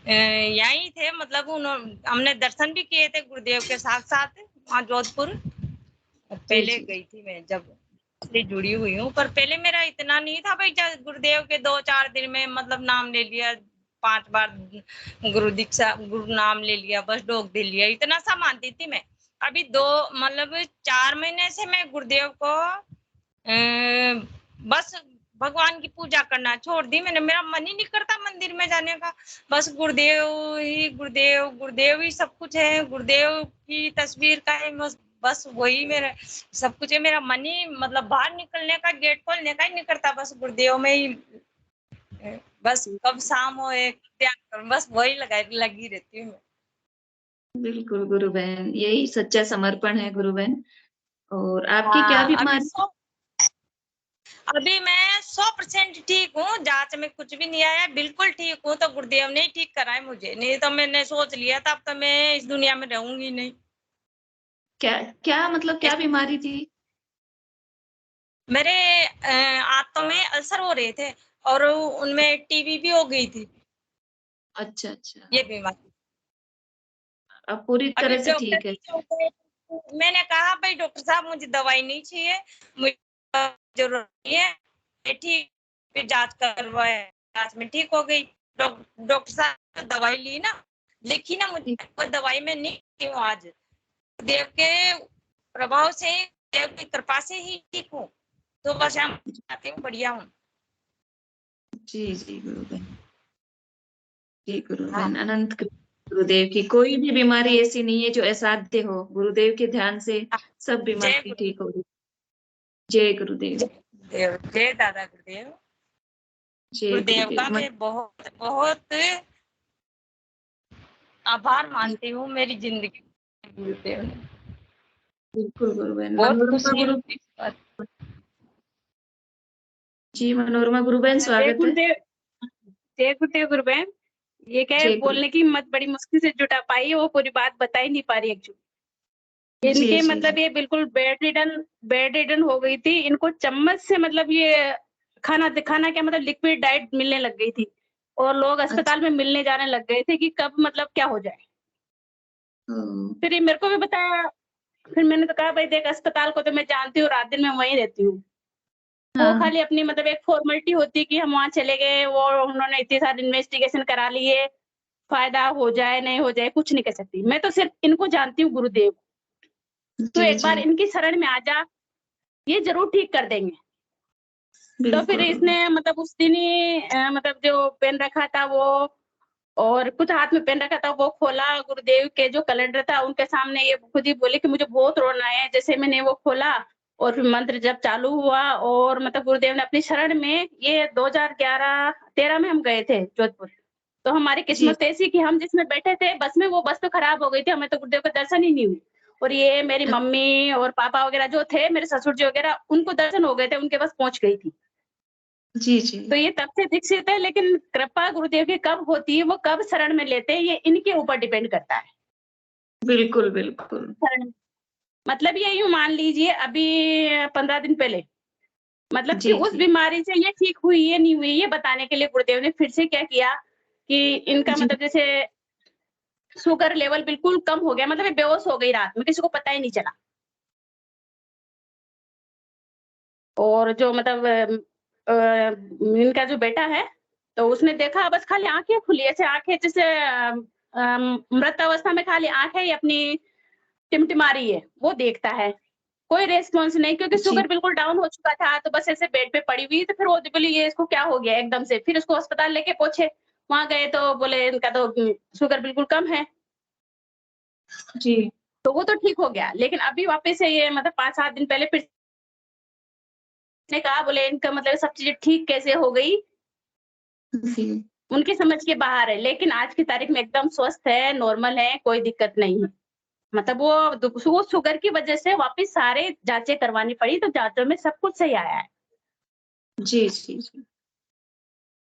यहीं थे, मतलब हमने दर्शन भी किए थे गुरुदेव के साथ साथ वहाँ जोधपुर। पहले गई थी मैं, जब से जुड़ी हुई हूँ। पर पहले मेरा इतना नहीं था भाई, गुरुदेव के 2-4 दिन में मतलब नाम ले लिया, 5 बार गुरु दीक्षा, गुरु नाम ले लिया, बस डोक दे लिया, इतना सा मानती थी मैं। अभी 4 महीने से मैं गुरुदेव को बस भगवान की पूजा करना छोड़ दी मैंने। मेरा मन ही नहीं करता मंदिर में जाने का। बस गुरुदेव गुरुदेव ही सब कुछ है। गुरुदेव की तस्वीर का है, बस वही मेरा सब कुछ है। मेरा मन ही मतलब बाहर निकलने का, गेट खोलने का ही नहीं करता। बस गुरुदेव में ही, बस कब शाम हो ध्यान, बस वही लगी रहती हूँ। बिल्कुल गुरु बहन, यही सच्चा समर्पण है गुरु बहन। और आपकी क्या बीमारी? अभी मैं 100% ठीक हूँ। जांच में कुछ भी नहीं आया, बिल्कुल ठीक हूँ। तो गुरुदेव ने ठीक कराया मुझे, नहीं तो मैंने सोच लिया था अब तो मैं इस दुनिया में रहूंगी नहीं। क्या मतलब क्या बीमारी थी? मेरे आंतों में अल्सर हो रहे थे और उनमें टीबी भी हो गई थी। अच्छा अच्छा, ये बीमारी अब पूरी अभी तरह से डॉक्टर ठीक है। मैंने कहा भाई डॉक्टर साहब मुझे दवाई नहीं चाहिए, मुझे जरूरत नहीं है, ये ठीक, फिर जांच करवाए, जांच में ठीक हो गई। डॉक्टर साहब ने दवाई ली ना, लिखी ना, मुझे कोई दवाई में नहीं हूँ आज, देव के प्रभाव से, देव की कृपा से ही ठीक हूँ। तो बस हम चाहते हूँ, बढ़िया हूँ। जी जी गुरुबहन, जी गुरुबहन, अनंत गुरुदेव की कोई भी बीमारी ऐसी नहीं है जो असाध्य हो। गुरुदेव के ध्यान से सब बीमारी ठीक होगी। जय गुरुदेव। जय दादा गुरुदेव। जय गुरुदेव का गुरुदेव। मैं बहुत बहुत आभार मानती हूँ मेरी जिंदगी में गुरुदेव ने। बिल्कुल गुरुबहन। बहुत मनोरमा खुशी गुरु होती है इस बात। जी मनोरमा गुरुबहन जय स्वागत है। गुरुदेव, जय गुरुदेव गुरुबहन। ये क्या है, जय गुरु। बोलने की हिम्मत बड़ी मुश्किल से जुटा पाई है, वो पूरी बात बता ही नहीं पा रही एक्चुअली। जी इनके जी मतलब ये बिल्कुल बेड रिडन हो गई थी। इनको चम्मच से मतलब ये खाना क्या मतलब लिक्विड डाइट मिलने लग गई थी, और लोग अच्छा। अस्पताल में मिलने जाने लग गए थे कि कब मतलब क्या हो जाए। फिर ये मेरे को भी बताया, फिर मैंने तो कहा भाई देख, अस्पताल को तो मैं जानती हूँ, रात दिन मैं वहीं रहती हूँ। वो हाँ, खाली अपनी मतलब एक फॉर्मेलिटी होती है कि हम वहाँ चले गए, वो उन्होंने इतनी सारी इन्वेस्टिगेशन करा ली है, फायदा हो जाए नहीं हो जाए कुछ नहीं कह सकती। मैं तो सिर्फ इनको जानती हूँ गुरुदेव। तो जी एक जी बार इनकी शरण में आ जा, ये जरूर ठीक कर देंगे। तो फिर बिल्कुल। इसने मतलब उस दिन ही मतलब जो पेन रखा था वो, और कुछ हाथ में पेन रखा था वो खोला, गुरुदेव के जो कैलेंडर था उनके सामने, ये खुद ही बोले कि मुझे बहुत रोना है। जैसे मैंने वो खोला और फिर मंत्र जब चालू हुआ, और मतलब गुरुदेव ने अपनी शरण में, ये 2011-13 में हम गए थे जोधपुर। तो हमारी जी किस्मत ऐसी कि हम जिसमें बैठे थे बस में, वो बस तो खराब हो गई थी, हमें तो गुरुदेव का दर्शन ही नहीं हुई। और ये मेरी मम्मी और पापा वगैरह जो थे, मेरे ससुर जी वगैरह, उनको दर्शन हो गए थे, उनके पास पहुंच गई थी। जी जी तो ये तब से दीक्षित है, लेकिन कृपा गुरुदेव की कब होती है, वो कब शरण में लेते हैं, ये इनके ऊपर डिपेंड करता है। बिल्कुल बिल्कुल। शरण मतलब ये यूं मान लीजिए, अभी 15 दिन पहले मतलब कि जी उस जी बीमारी से ये ठीक हुई है नहीं हुई, ये बताने के लिए गुरुदेव ने फिर से क्या किया कि इनका जी मतलब जैसे शुगर लेवल बिल्कुल कम हो गया, मतलब ये बेहोश हो गई रात में, किसी को पता ही नहीं चला। और जो मतलब इनका जो बेटा है, तो उसने देखा बस खाली आंखें खुली, ऐसे आंखें जैसे मृत अवस्था में खाली आंखें ही अपनी टिमटिमा रही है, वो देखता है। कोई रिस्पॉन्स नहीं, क्योंकि जी शुगर बिल्कुल डाउन हो चुका था, तो बस ऐसे बेड पे पड़ी हुई। तो फिर वो बोली ये इसको क्या हो गया एकदम से, फिर उसको अस्पताल लेके पहुंचे। वहां गए तो बोले इनका तो शुगर बिल्कुल कम है, जी तो वो तो ठीक हो गया। लेकिन अभी वापस से ये मतलब 5-7 दिन पहले फिर ने कहा, बोले इनका मतलब सब चीजें ठीक कैसे हो गई, जी उनकी समझ के बाहर है। लेकिन आज की तारीख में एकदम स्वस्थ है, नॉर्मल है, कोई दिक्कत नहीं है। मतलब वो शुगर की वजह से वापस सारे जांचें करवानी पड़ी, तो जांचों में सब कुछ सही आया है। जी जी जी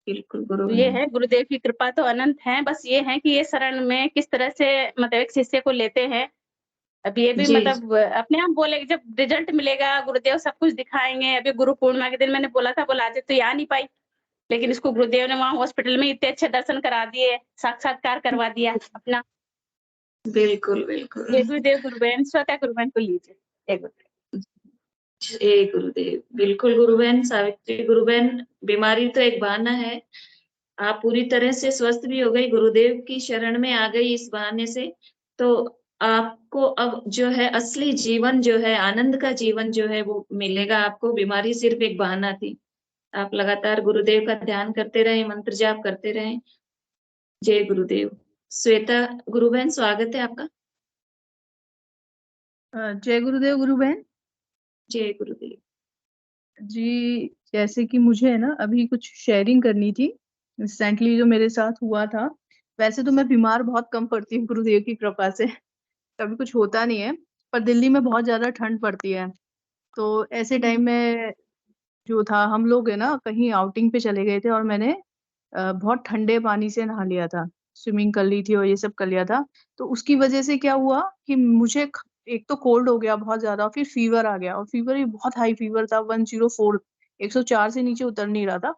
बिल्कुल तो ये गुरुबहन। है, गुरुदेव की कृपा तो अनंत है। बस ये है कि ये शरण में किस तरह से मतलब एक शिष्य को लेते हैं। अब ये भी जी मतलब अपने आप बोले कि जब रिजल्ट मिलेगा गुरुदेव सब कुछ दिखाएंगे। अभी गुरु पूर्णिमा के दिन मैंने बोला था, बोला आज तो ये आ नहीं पाई, लेकिन इसको गुरुदेव ने वहाँ हॉस्पिटल में इतने अच्छे दर्शन करा दिए, साक्षात्कार करवा दिया अपना। बिल्कुल बिल्कुल। ये गुरुदेव गुरुबहन, स्वतः गुरुबहन को लीजिए। जय गुरुदेव। जय गुरुदेव। बिल्कुल गुरुबहन, सावित्री गुरुबहन, बीमारी तो एक बहाना है। आप पूरी तरह से स्वस्थ भी हो गई, गुरुदेव की शरण में आ गई इस बहाने से। तो आपको अब जो है असली जीवन जो है, आनंद का जीवन जो है वो मिलेगा आपको। बीमारी सिर्फ एक बहाना थी। आप लगातार गुरुदेव का ध्यान करते रहे, मंत्र जाप करते रहे। जय गुरुदेव। श्वेता गुरुबहन स्वागत है आपका। जय गुरुदेव गुरुबहन जय गुरुदेव। जी। जैसे कि मुझे है ना अभी कुछ शेयरिंग करनी थी रिसेंटली जो मेरे साथ हुआ था। वैसे तो मैं बीमार बहुत कम पड़ती हूँ गुरुदेव की कृपा से, कभी कुछ होता नहीं है। पर दिल्ली में बहुत ज्यादा ठंड पड़ती है, तो ऐसे टाइम में जो था, हम लोग है ना कहीं आउटिंग पे चले गए थे, और मैंने बहुत ठंडे पानी से नहा लिया था, स्विमिंग कर ली थी और ये सब कर लिया था। तो उसकी वजह से क्या हुआ कि मुझे एक तो कोल्ड हो गया बहुत ज्यादा, फिर फीवर आ गया, और फीवर भी बहुत हाई फीवर था, 104, 104 से नीचे उतर नहीं रहा था।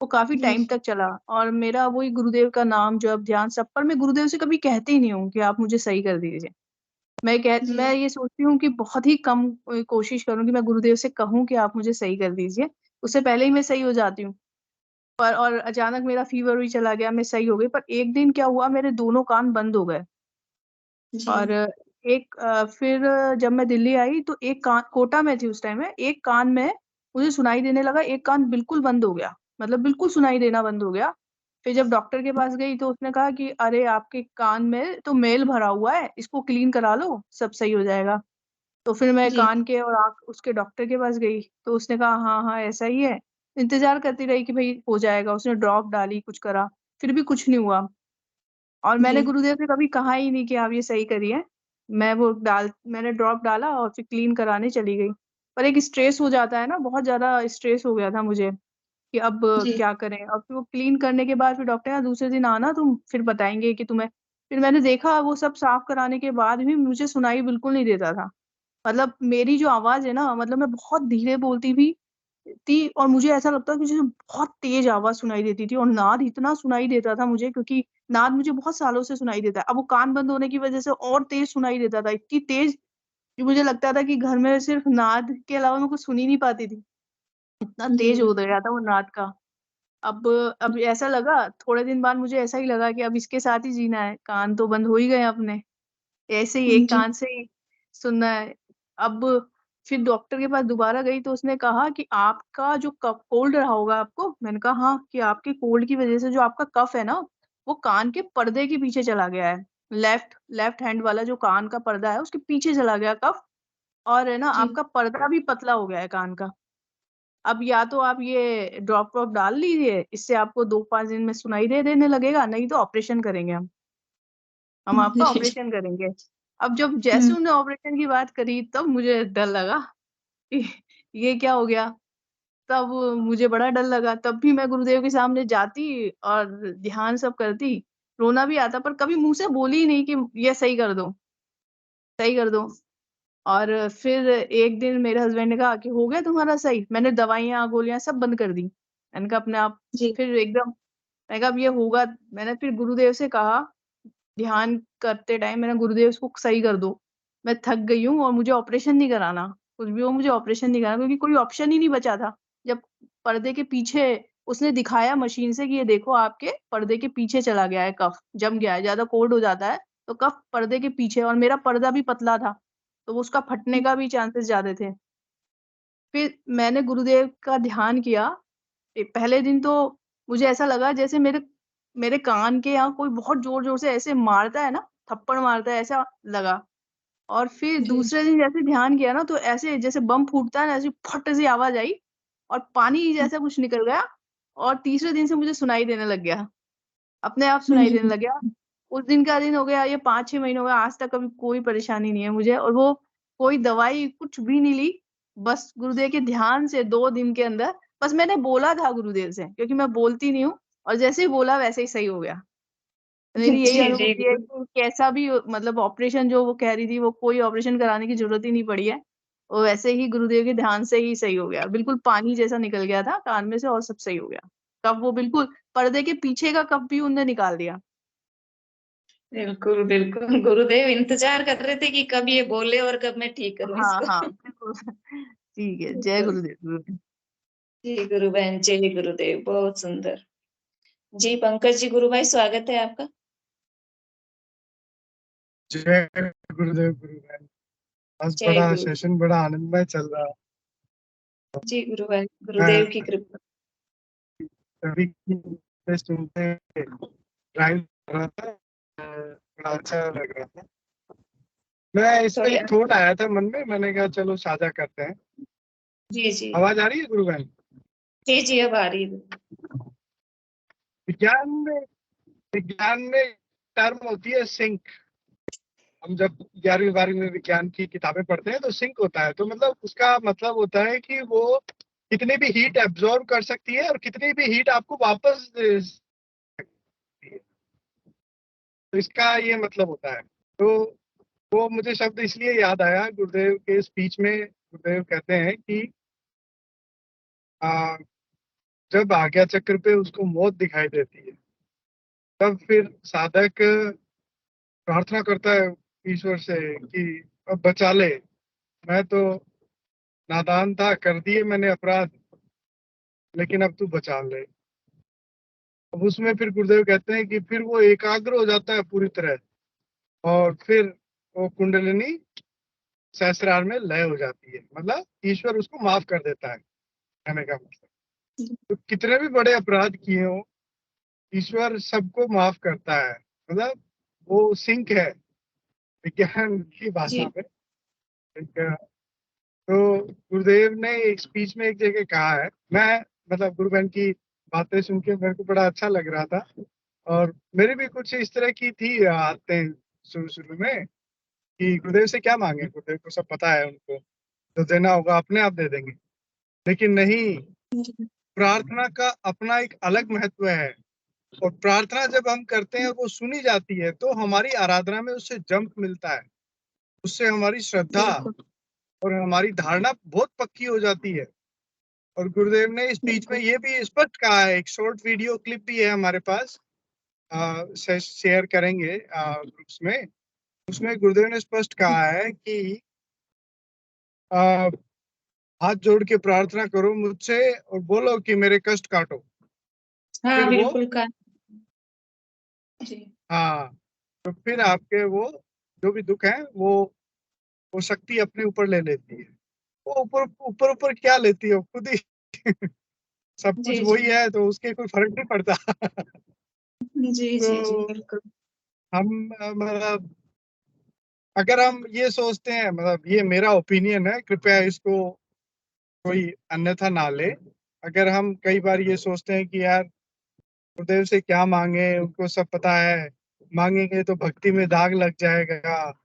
वो काफी टाइम तक चला, और मेरा वही गुरुदेव का नाम जप ध्यान सब, पर मैं गुरुदेव से कभी कहती ही नहीं हूँ कि आप मुझे सही कर दीजिए। मैं ये सोचती हूँ कि बहुत ही कम कोशिश करूँ कि मैं गुरुदेव से कहूँ कि आप मुझे सही कर दीजिए, उससे पहले ही मैं सही हो जाती हूँ। पर और अचानक मेरा फीवर भी चला गया, मैं सही हो गई। पर एक दिन क्या हुआ, मेरे दोनों कान बंद हो गए। और फिर जब मैं दिल्ली आई तो एक कान, कोटा में थी उस टाइम में, एक कान में मुझे सुनाई देने लगा, एक कान बिल्कुल बंद हो गया, मतलब बिल्कुल सुनाई देना बंद हो गया। फिर जब डॉक्टर के पास गई तो उसने कहा कि अरे आपके कान में तो मेल भरा हुआ है, इसको क्लीन करा लो, सब सही हो जाएगा। तो फिर मैं कान के और आँख उसके डॉक्टर के पास गई, तो उसने कहा हाँ हाँ ऐसा ही है। इंतजार करती रही कि भाई हो जाएगा, उसने ड्रॉप डाली, कुछ करा, फिर भी कुछ नहीं हुआ। और मैंने गुरुदेव से कभी कहा ही नहीं कि आप ये सही करिए। मैंने ड्रॉप डाला और फिर क्लीन कराने चली गई। पर एक स्ट्रेस हो जाता है ना, बहुत ज्यादा स्ट्रेस हो गया था मुझे कि अब क्या करें। अब फिर वो क्लीन करने के बाद फिर डॉक्टर ने दूसरे दिन आना, तुम फिर बताएंगे कि तुम्हें। फिर मैंने देखा वो सब साफ कराने के बाद भी मुझे सुनाई बिल्कुल नहीं देता था। मतलब मेरी जो आवाज है ना, मतलब मैं बहुत धीरे बोलती भी थी, और मुझे ऐसा लगता था कि मुझे बहुत तेज आवाज सुनाई देती थी, और नाद इतना सुनाई देता था मुझे, क्योंकि नाद मुझे बहुत सालों से सुनाई देता है। अब वो कान बंद होने की वजह से और तेज सुनाई देता था, इतनी तेज कि मुझे लगता था कि घर में सिर्फ नाद के अलावा मैं कुछ सुन ही नहीं पाती थी, इतना तेज हो गया था वो नाद का। अब अब ऐसा लगा, थोड़े दिन बाद मुझे ऐसा ही लगा कि अब इसके साथ ही जीना है, कान तो बंद हो ही गए अपने, ऐसे ही एक कान से ही सुनना है। अब फिर डॉक्टर के पास दोबारा गई तो उसने कहा कि आपका जो कफ कोल्ड रहा होगा आपको। मैंने कहा हाँ, कि आपके कोल्ड की वजह से जो आपका कफ है ना, वो कान के पर्दे के पीछे चला गया है। लेफ्ट लेफ्ट हैंड वाला जो कान का पर्दा है उसके पीछे चला गया कफ, और है ना आपका पर्दा भी पतला हो गया है कान का। अब या तो आप ये ड्रॉप वॉप डाल लीजिए, इससे आपको 2-5 दिन में सुनाई दे देने लगेगा, नहीं तो ऑपरेशन करेंगे हम आपका ऑपरेशन करेंगे। अब जब जैसे उन्होंने ऑपरेशन की बात करी, तब मुझे डर लगा कि ये क्या हो गया। तब मुझे बड़ा डर लगा, तब भी मैं गुरुदेव के सामने जाती और ध्यान सब करती, रोना भी आता, पर कभी मुंह से बोली ही नहीं कि ये सही कर दो, सही कर दो। और फिर एक दिन मेरे हस्बैंड ने कहा कि हो गया तुम्हारा सही। मैंने दवाइयाँ गोलियां सब बंद कर दी, मैंने कहा अपने आप फिर एकदम, मैंने कहा अब ये होगा। मैंने फिर गुरुदेव से कहा, ध्यान करते टाइम मैंने गुरुदेव इसको सही कर दो, मैं थक गई हूँ और मुझे ऑपरेशन नहीं कराना, कुछ भी हो मुझे ऑपरेशन नहीं कराना, क्योंकि कोई ऑप्शन ही नहीं बचा था। जब पर्दे के पीछे उसने दिखाया मशीन से कि ये देखो आपके पर्दे के पीछे चला गया है, कफ जम गया है, ज्यादा कोल्ड हो जाता है तो कफ पर्दे के पीछे, और मेरा पर्दा भी पतला था तो उसका फटने का भी चांसेस ज्यादा थे। फिर मैंने गुरुदेव का ध्यान किया। पहले दिन तो मुझे ऐसा लगा जैसे मेरे मेरे कान के यहाँ कोई बहुत जोर जोर से ऐसे मारता है ना, थप्पड़ मारता है, ऐसा लगा। और फिर दूसरे दिन जैसे ध्यान किया ना, तो ऐसे जैसे बम फूटता है ना, ऐसी फट सी आवाज आई और पानी जैसा कुछ निकल गया। और तीसरे दिन से मुझे सुनाई देने लग गया, अपने आप सुनाई देने लग गया। उस दिन का दिन हो गया, ये 5-6 महीने हो गए, आज तक कभी कोई परेशानी नहीं है मुझे। और वो कोई दवाई कुछ भी नहीं ली, बस गुरुदेव के ध्यान से 2 दिन के अंदर, बस मैंने बोला था गुरुदेव से, क्योंकि मैं बोलती नहीं हूँ, और जैसे ही बोला वैसे ही सही हो गया। मेरी यही अनुभूति है कि कैसा भी मतलब ऑपरेशन जो वो कह रही थी, वो कोई ऑपरेशन कराने की जरूरत ही नहीं पड़ी है। वो वैसे ही गुरुदेव के ध्यान से ही सही हो गया, बिल्कुल पानी जैसा निकल गया था कान में से और सब सही हो गया। कफ वो बिल्कुल पर्दे के पीछे का कफ भी उनने निकाल दिया। बिल्कुल बिल्कुल, गुरुदेव इंतजार कर रहे थे कि कब ये बोले और कब मैं ठीक करूं हाँ इसको। हाँ बिल्कुल। ठीक है, जय बिल्कुल। गुरुदेव गुरुदेव। जी गुरु बहन, जय गुरुदेव, बहुत सुंदर। जी पंकज जी, गुरु भाई स्वागत है आपका। जय गुरुदेव गुरुदेव। आज जय बड़ा गुरु। सेशन बड़ा आनंदमय चल रहा है। जी गुरु भाई, गुरुदेव की मैं कृपा। सभी की सुनते ड्राइव कर रहा था, बड़ा अच्छा लग रहा था। मैं इसमें थोड़े एक थॉट आया था मन में, मैंने कहा चलो साझा करते हैं। जी जी आवाज आ रही है गुरु बहन? जी जी, अब आ रही है। विज्ञान में विज्ञान में टर्म होती है सिंक। हम जब 11वीं 12वीं में विज्ञान की किताबें पढ़ते हैं तो सिंक होता है, तो मतलब उसका मतलब होता है कि वो कितनी भी हीट एब्जॉर्ब कर सकती है और कितनी भी हीट आपको वापस दे सकती है। तो इसका ये मतलब होता है। तो वो मुझे शब्द इसलिए याद आया, गुरुदेव के स्पीच में गुरुदेव कहते हैं कि जब आज्ञा चक्र पे उसको मौत दिखाई देती है, तब फिर साधक प्रार्थना करता है ईश्वर से कि अब बचा ले, मैं तो नादान था, कर दिए मैंने अपराध, लेकिन अब तू बचा ले। अब उसमें फिर गुरुदेव कहते हैं कि फिर वो एकाग्र हो जाता है पूरी तरह, और फिर वो कुंडलिनी सहस्रार में लय हो जाती है, मतलब ईश्वर उसको माफ कर देता है, कहने का मतलब। तो कितने भी बड़े अपराध किए हो, ईश्वर सबको माफ करता है, मतलब वो सिंक है विज्ञान की भाषा में। तो गुरुदेव ने एक स्पीच में एक जगह कहा है, मैं मतलब गुरु बहन की बातें सुन के मेरे को बड़ा अच्छा लग रहा था, और मेरी भी कुछ इस तरह की थी आदतें शुरू शुरू में कि गुरुदेव से क्या मांगे, गुरुदेव को सब पता है, उनको जो देना होगा अपने आप दे देंगे। लेकिन नहीं, प्रार्थना का अपना एक अलग महत्व है, और प्रार्थना जब हम करते हैं वो सुनी जाती है, तो हमारी आराधना में उससे जंप मिलता है, उससे हमारी श्रद्धा और हमारी धारणा बहुत पक्की हो जाती है। और गुरुदेव ने इस बीच में ये भी स्पष्ट कहा है, एक शॉर्ट वीडियो क्लिप भी है हमारे पास, शेयर करेंगे ग्रुप्स में। उसमें गुरुदेव ने स्पष्ट कहा है कि हाथ जोड़ के प्रार्थना करो मुझसे और बोलो कि मेरे कष्ट काटो। हाँ फिर वो बिल्कुल का जी हाँ, तो फिर आपके वो जो भी दुख है वो शक्ति अपने ऊपर ले लेती है। वो ऊपर ऊपर ऊपर क्या लेती है, वो खुद ही सब कुछ जी वही है, तो उसके कोई फर्क नहीं पड़ता। जी जी जी तो बिल्कुल हम मतलब अगर हम ये सोचते हैं, मतलब ये मेरा ओपिनियन है, कृपया इसको कोई अन्यथा ना ले। अगर हम कई बार ये सोचते हैं कि यार गुरुदेव से क्या मांगे, उनको सब पता है, मांगेंगे तो भक्ति में दाग लग जाएगा,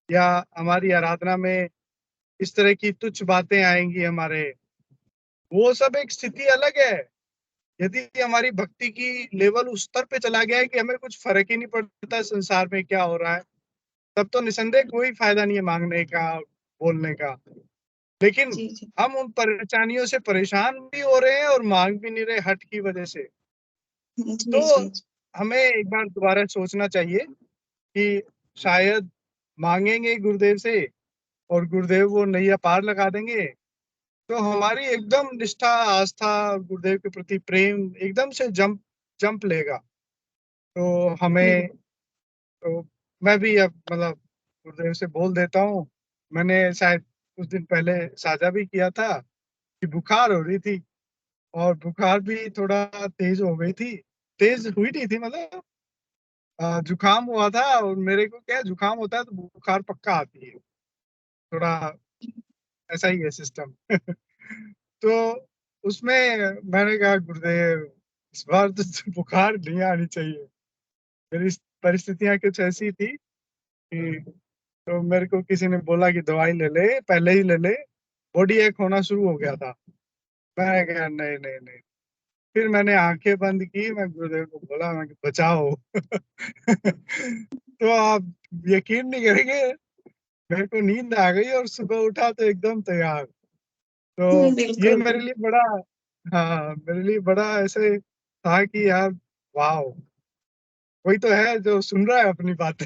या हमारी आराधना में इस तरह की तुच्छ बातें आएंगी हमारे, वो सब एक स्थिति अलग है। यदि हमारी भक्ति की लेवल उस स्तर पे चला गया है कि हमें कुछ फर्क ही नहीं पड़ता संसार में क्या हो रहा है, तब तो निसंदेह कोई फायदा नहीं है मांगने का, बोलने का। लेकिन जी जी हम उन परेशानियों से परेशान भी हो रहे हैं और मांग भी नहीं रहे हट की वजह से। जी तो जी हमें एक बार दोबारा सोचना चाहिए कि शायद मांगेंगे गुरुदेव से और गुरुदेव वो नैया पार लगा देंगे, तो हमारी एकदम निष्ठा, आस्था, गुरुदेव के प्रति प्रेम एकदम से जंप लेगा। तो हमें, तो मैं भी अब मतलब गुरुदेव से बोल देता हूँ। मैंने शायद कुछ दिन पहले साझा भी किया था कि बुखार हो रही थी, और बुखार भी थोड़ा तेज हो गई थी, तेज हुई नहीं थी, मतलब जुकाम हुआ था। और मेरे को क्या है, जुकाम होता है तो बुखार पक्का आती है, थोड़ा ऐसा ही है सिस्टम। तो उसमें मैंने कहा गुरुदेव इस बार तो बुखार नहीं आनी चाहिए। मेरी परिस्थितियां कुछ ऐसी थी कि, तो मेरे को किसी ने बोला कि दवाई ले ले, पहले ही ले ले, बॉडी एक होना शुरू हो गया था। मैंने कहा नहीं नहीं नहीं। फिर मैंने आंखें बंद की, मैं गुरुदेव को बोला, मैं कि बचाओ। तो आप यकीन नहीं करेंगे, मेरे को नींद आ गई और सुबह उठा तो एकदम तैयार। तो ये बिल्कुल मेरे लिए बड़ा, हाँ मेरे लिए बड़ा ऐसे था कि यार वाह, कोई तो है जो सुन रहा है अपनी बातें।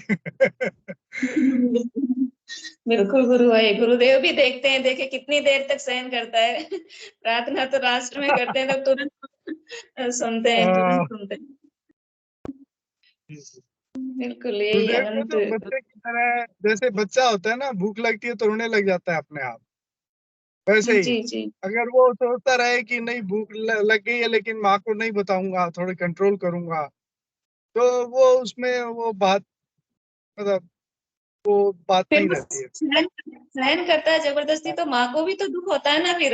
बिल्कुल गुरु है, गुरुदेव भी देखते हैं, देखे कितनी देर तक सहन करता है। प्रार्थना तो लास्ट में करते हैं तो तुरंत सुनते हैं, तुरंत सुनते हैं। बिल्कुल यही गुरुदेव को अनंत तो बच्चे की तरह, जैसे बच्चा होता है ना, भूख लगती है तो रोने लग जाता है अपने आप, वैसे ही जी जी अगर वो सोचता रहे कि नहीं भूख लग गई है लेकिन माँ को नहीं बताऊंगा, थोड़ी कंट्रोल करूंगा, तो वो उसमें वो बात, मतलब वो बात फिर नहीं वो रहती है। सहन करता है जबरदस्ती, तो माँ को भी तो दुख होता है ना फिर,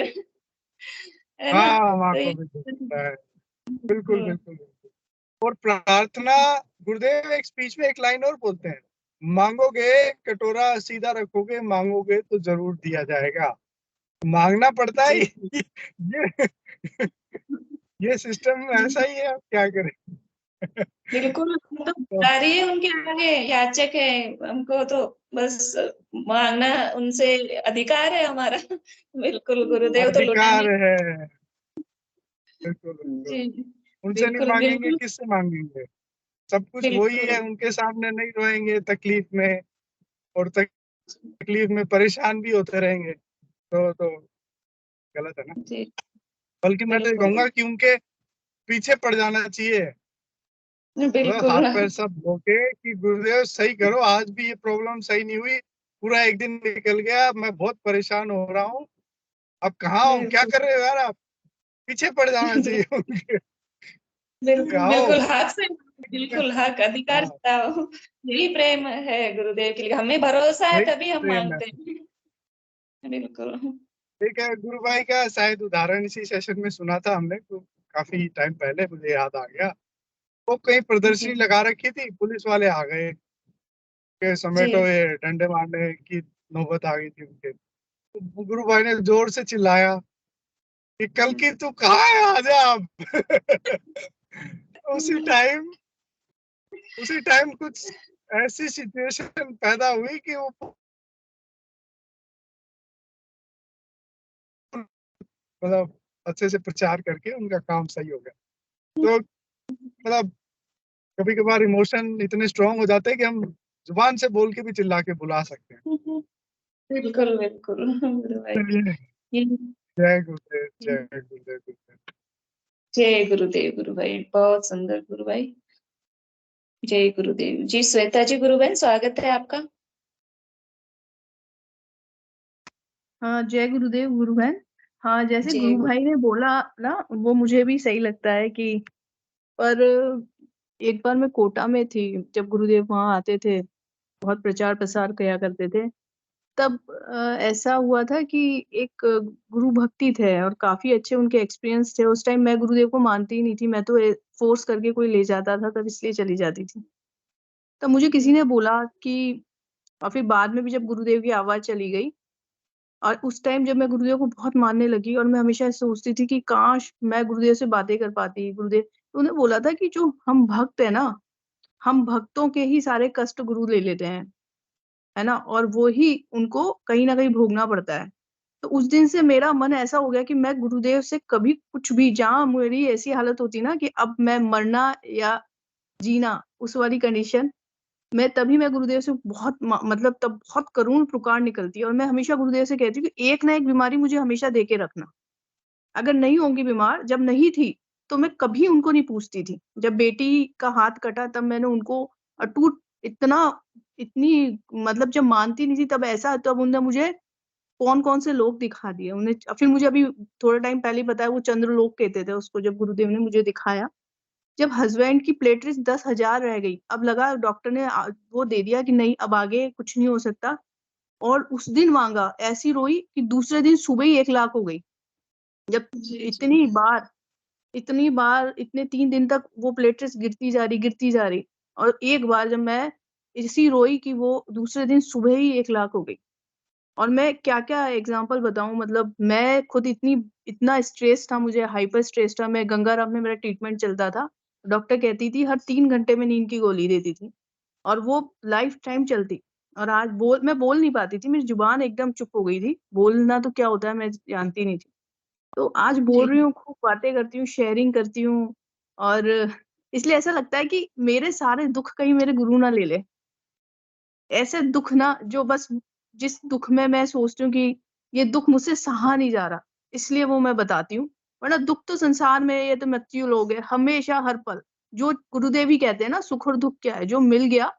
है ना। हाँ, माँ तो को ये भी दुख होता है। बिल्कुल बिल्कुल बिल्कुल। और प्रार्थना, गुरुदेव एक स्पीच में एक लाइन और बोलते हैं, मांगोगे कटोरा सीधा रखोगे, मांगोगे तो जरूर दिया जाएगा। मांगना पड़ता है। जी ये ये सिस्टम ऐसा ही है, अब क्या करें। बिल्कुल, हम तो भिखारी है उनके आगे, याचक है, हमको तो बस मांगना उनसे अधिकार है हमारा। बिल्कुल, गुरुदेव तो अधिकार लुटाने। है। बिल्कुल बिल्कुल। जी, उनसे नहीं बिल्कुल, मांगेंगे, बिल्कुल, किससे मांगेंगे? सब कुछ वही है, बिल्कुल। उनके सामने नहीं रोएंगे तकलीफ में, और तकलीफ में परेशान भी होते रहेंगे, तो गलत है ना। जी, बल्कि मैं तो ये बिल्कुल, कहूंगा कि उनके पीछे पड़ जाना चाहिए, मतलब हाथ बिल्कुल। पैर सब धो के कि गुरुदेव सही करो, आज भी ये प्रॉब्लम सही नहीं हुई, पूरा एक दिन निकल गया, मैं बहुत परेशान हो रहा हूँ, अब कहाँ हो, क्या बिल्कुल, कर रहे हो यार आप? पीछे पड़ जाना चाहिए उनके कि बिल्कुल, आओ। बिल्कुल, हक से, बिल्कुल, हक, अधिकार हाँ, जताओ। यही प्रेम है गुरुदेव के लिए, हमें भरोसा है यही तभी हम प्रेम है। मांगते हैं। बिल्कुल। ठीक है, गुरु भाई का शायद उदाहरण इसी सेशन में सुना था हमने, तो काफी टाइम पहले मुझे याद आ गया। वो कहीं प्रदर्शनी जी, लगा रखी थी, पुलिस वाले आ गए के जी, समेटो, ये डंडे मारने की नौबत आ गई थी उनके। तो गुरु भाई ने जोर से चिल्लाया कि कल की तू कहाँ है, आजा अब। उसी टाइम कुछ ऐसी सिचुएशन पैदा हुई कि वो मतलब अच्छे से प्रचार करके उनका काम सही हो गया। तो मतलब कभी कभार इमोशन इतने स्ट्रांग हो जाते हैं कि हम जुबान से बोल के भी चिल्ला के बुला सकते हैं। बिल्कुल, बिल्कुल, गुरु भाई। चलिए, ये जय गुरुदेव, जय गुरुदेव, गुरुदेव। जय गुरुदेव गुरु भाई, बहुत सुंदर गुरु भाई। जय गुरुदेव जी। श्वेता जी, गुरु बहन, स्वागत है आपका। हाँ, जय गुरुदेव गुरु बहन। हाँ, जैसे जय गुरु भाई ने बोला ना, वो मुझे भी सही लगता है कि, पर एक बार मैं कोटा में थी, जब गुरुदेव वहां आते थे, बहुत प्रचार प्रसार किया करते थे, तब ऐसा हुआ था कि एक गुरु भक्ति थे और काफी अच्छे उनके एक्सपीरियंस थे। उस टाइम मैं गुरुदेव को मानती ही नहीं थी, मैं तो फोर्स करके कोई ले जाता था, तब इसलिए चली जाती थी। तब मुझे किसी ने बोला कि, और फिर बाद में भी जब गुरुदेव की आवाज चली गई, और उस टाइम जब मैं गुरुदेव को बहुत मानने लगी, और मैं हमेशा सोचती थी कि काश मैं गुरुदेव से बातें कर पाती। गुरुदेव, तो उन्होंने बोला था कि जो हम भक्त है ना, हम भक्तों के ही सारे कष्ट गुरु ले लेते हैं, है ना, और वो ही उनको कहीं ना कहीं भोगना पड़ता है। तो उस दिन से मेरा मन ऐसा हो गया कि मैं गुरुदेव से कभी कुछ भी, जहाँ मेरी ऐसी हालत होती ना कि अब मैं मरना या जीना, उस वाली कंडीशन, मैं गुरुदेव से बहुत मतलब तब बहुत करुण पुकार निकलती है, और मैं हमेशा गुरुदेव से कहती हूँ कि एक ना एक बीमारी मुझे हमेशा दे के रखना। अगर नहीं होंगी बीमार, जब नहीं थी तो मैं कभी उनको नहीं पूछती थी। जब बेटी का हाथ कटा तब मैंने उनको अटूट इतना इतनी मतलब जब मानती नहीं थी, तब ऐसा, तब उन्होंने मुझे कौन-कौन से लोग दिखा दिए। उन्हें फिर मुझे अभी थोड़ा टाइम पहले ही बताया, वो चंद्रलोक कहते थे उसको, जब गुरुदेव ने मुझे दिखाया। जब हस्बैंड की प्लेटलेट्स 10,000 रह गई, अब लगा डॉक्टर ने वो दे दिया कि नहीं अब आगे कुछ नहीं हो सकता, और उस दिन माँगा, ऐसी रोई कि दूसरे दिन सुबह ही 1 लाख हो गई। जब जी, जी, इतनी बार इतने 3 दिन तक वो प्लेटलेट्स गिरती जा रही, और एक बार जब मैं ऐसी रोई कि वो दूसरे दिन सुबह ही 1 लाख हो गई। और मैं क्या-क्या एग्ज़ाम्पल बताऊँ, मतलब मैं खुद इतना स्ट्रेस था मुझे, हाइपर स्ट्रेस था। मैं गंगाराम में मेरा ट्रीटमेंट चलता था। डॉक्टर कहती थी हर 3 घंटे में नींद की गोली देती थी, और वो लाइफ टाइम चलती। और आज मैं बोल नहीं पाती थी, मेरी ज़ुबान एकदम चुप हो गई थी। बोलना तो क्या होता है मैं जानती नहीं थी। तो आज बोल जी, रही हूँ, खूब बातें करती हूँ, शेयरिंग करती हूँ, और इसलिए ऐसा लगता है कि मेरे सारे दुःख कहीं मेरे गुरु ना ले ले। ऐसे दुःख ना, जो बस जिस दुःख में मैं सोचती हूँ कि ये दुःख मुझसे सहा नहीं जा रहा, इसलिए वो मैं बताती हूँ। वरना दुःख तो संसार में, ये तो मृत्यु लोग है, हमेशा हर पल। जो गुरुदेव ही कहते हैं ना, सुख और दुःख क्या है? जो मिल गया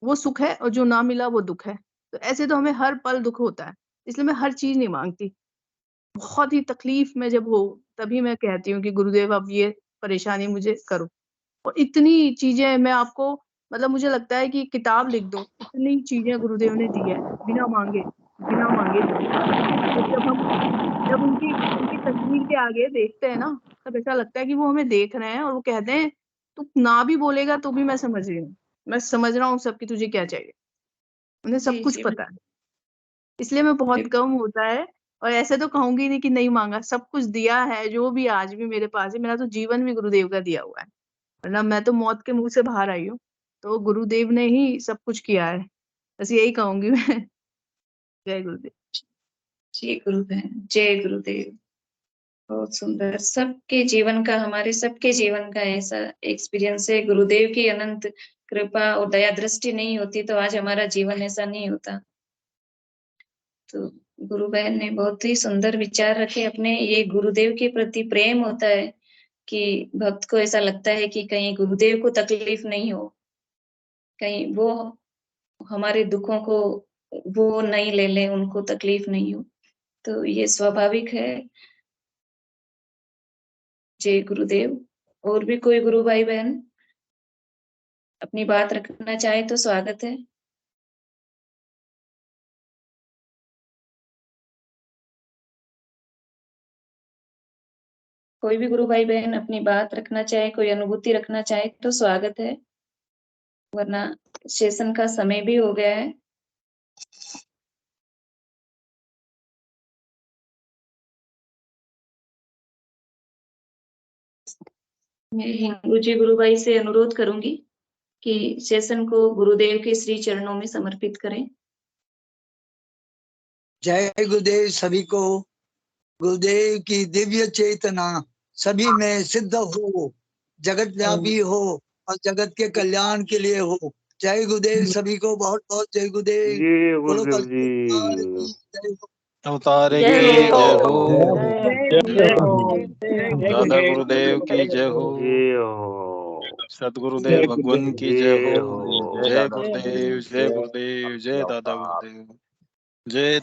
वो सुख है, और जो ना मिला वो दुःख है। तो ऐसे तो हमें हर पल दुःख होता है, इसलिए मैं हर चीज़ नहीं माँगती। बहुत ही तकलीफ में जब हो, तभी मैं कहती हूँ कि गुरुदेव अब ये परेशानी मुझे करो। और इतनी चीज़ें मैं आपको, मतलब मुझे लगता है कि किताब लिख दूँ, इतनी चीज़ें गुरुदेव ने दी है, बिना माँगे दी है। और जब उनकी तस्वीर के आगे देखते हैं ना, तब ऐसा लगता है कि वो हमें देख रहे हैं, और वो कहते हैं, "तू ना भी बोलेगा तो भी मैं समझ रही हूँ। मैं समझ रहा हूँ सब कि तुझे क्या चाहिए।" उन्हें सब जी, कुछ जी, पता है। इसलिए मैं बहुत बिल्कुल, कम होता है, और ऐसे तो कहूँगी नहीं कि नहीं माँगा, सब कुछ दिया है, जो भी आज भी मेरे पास है, मेरा तो जीवन भी गुरुदेव का दिया हुआ है। वरना मैं तो मौत के मुंह से बाहर आई हूँ। तो गुरुदेव ने ही सब कुछ किया है, बस यही कहूंगी मैं। जय गुरुदेव। जय गुरु बहन, जय गुरुदेव। बहुत सुंदर। सबके जीवन का, हमारे सबके जीवन का ऐसा एक्सपीरियंस है। गुरुदेव की अनंत कृपा और दया दृष्टि नहीं होती तो आज हमारा जीवन ऐसा नहीं होता। तो गुरु बहन ने बहुत ही सुंदर विचार रखे अपने। ये गुरुदेव के प्रति प्रेम होता है कि भक्त को ऐसा लगता है कि कहीं गुरुदेव को तकलीफ नहीं हो, कहीं वो हमारे दुखों को वो नहीं ले ले, उनको तकलीफ नहीं हो। तो ये स्वाभाविक है। जय गुरुदेव। और भी कोई गुरु भाई बहन अपनी बात रखना चाहे तो स्वागत है। कोई भी गुरु भाई बहन अपनी बात रखना चाहे, कोई अनुभूति रखना चाहे तो स्वागत है, वरना सेशन का समय भी हो गया है। मैं हिंदू जी गुरु भाई से अनुरोध करूंगी कि सेशन को गुरुदेव के श्री चरणों में समर्पित करें। जय गुरुदेव सभी को। गुरुदेव की दिव्य चेतना सभी में सिद्ध हो, जगत व्यापी हो और जगत के कल्याण के लिए हो। जय गुरुदेव सभी को, बहुत बहुत जय गुरुदेव। जय बोलो गुरुदेव जी। जय हो। अवतारे जय की हो। जय हो, जय हो, जय दादा गुरुदेव की जय हो, जय हो, सदगुरुदेव भगवान की जय हो। जय हो। जय गुरुदेव, जय गुरुदेव, जय दादा गुरुदेव, जय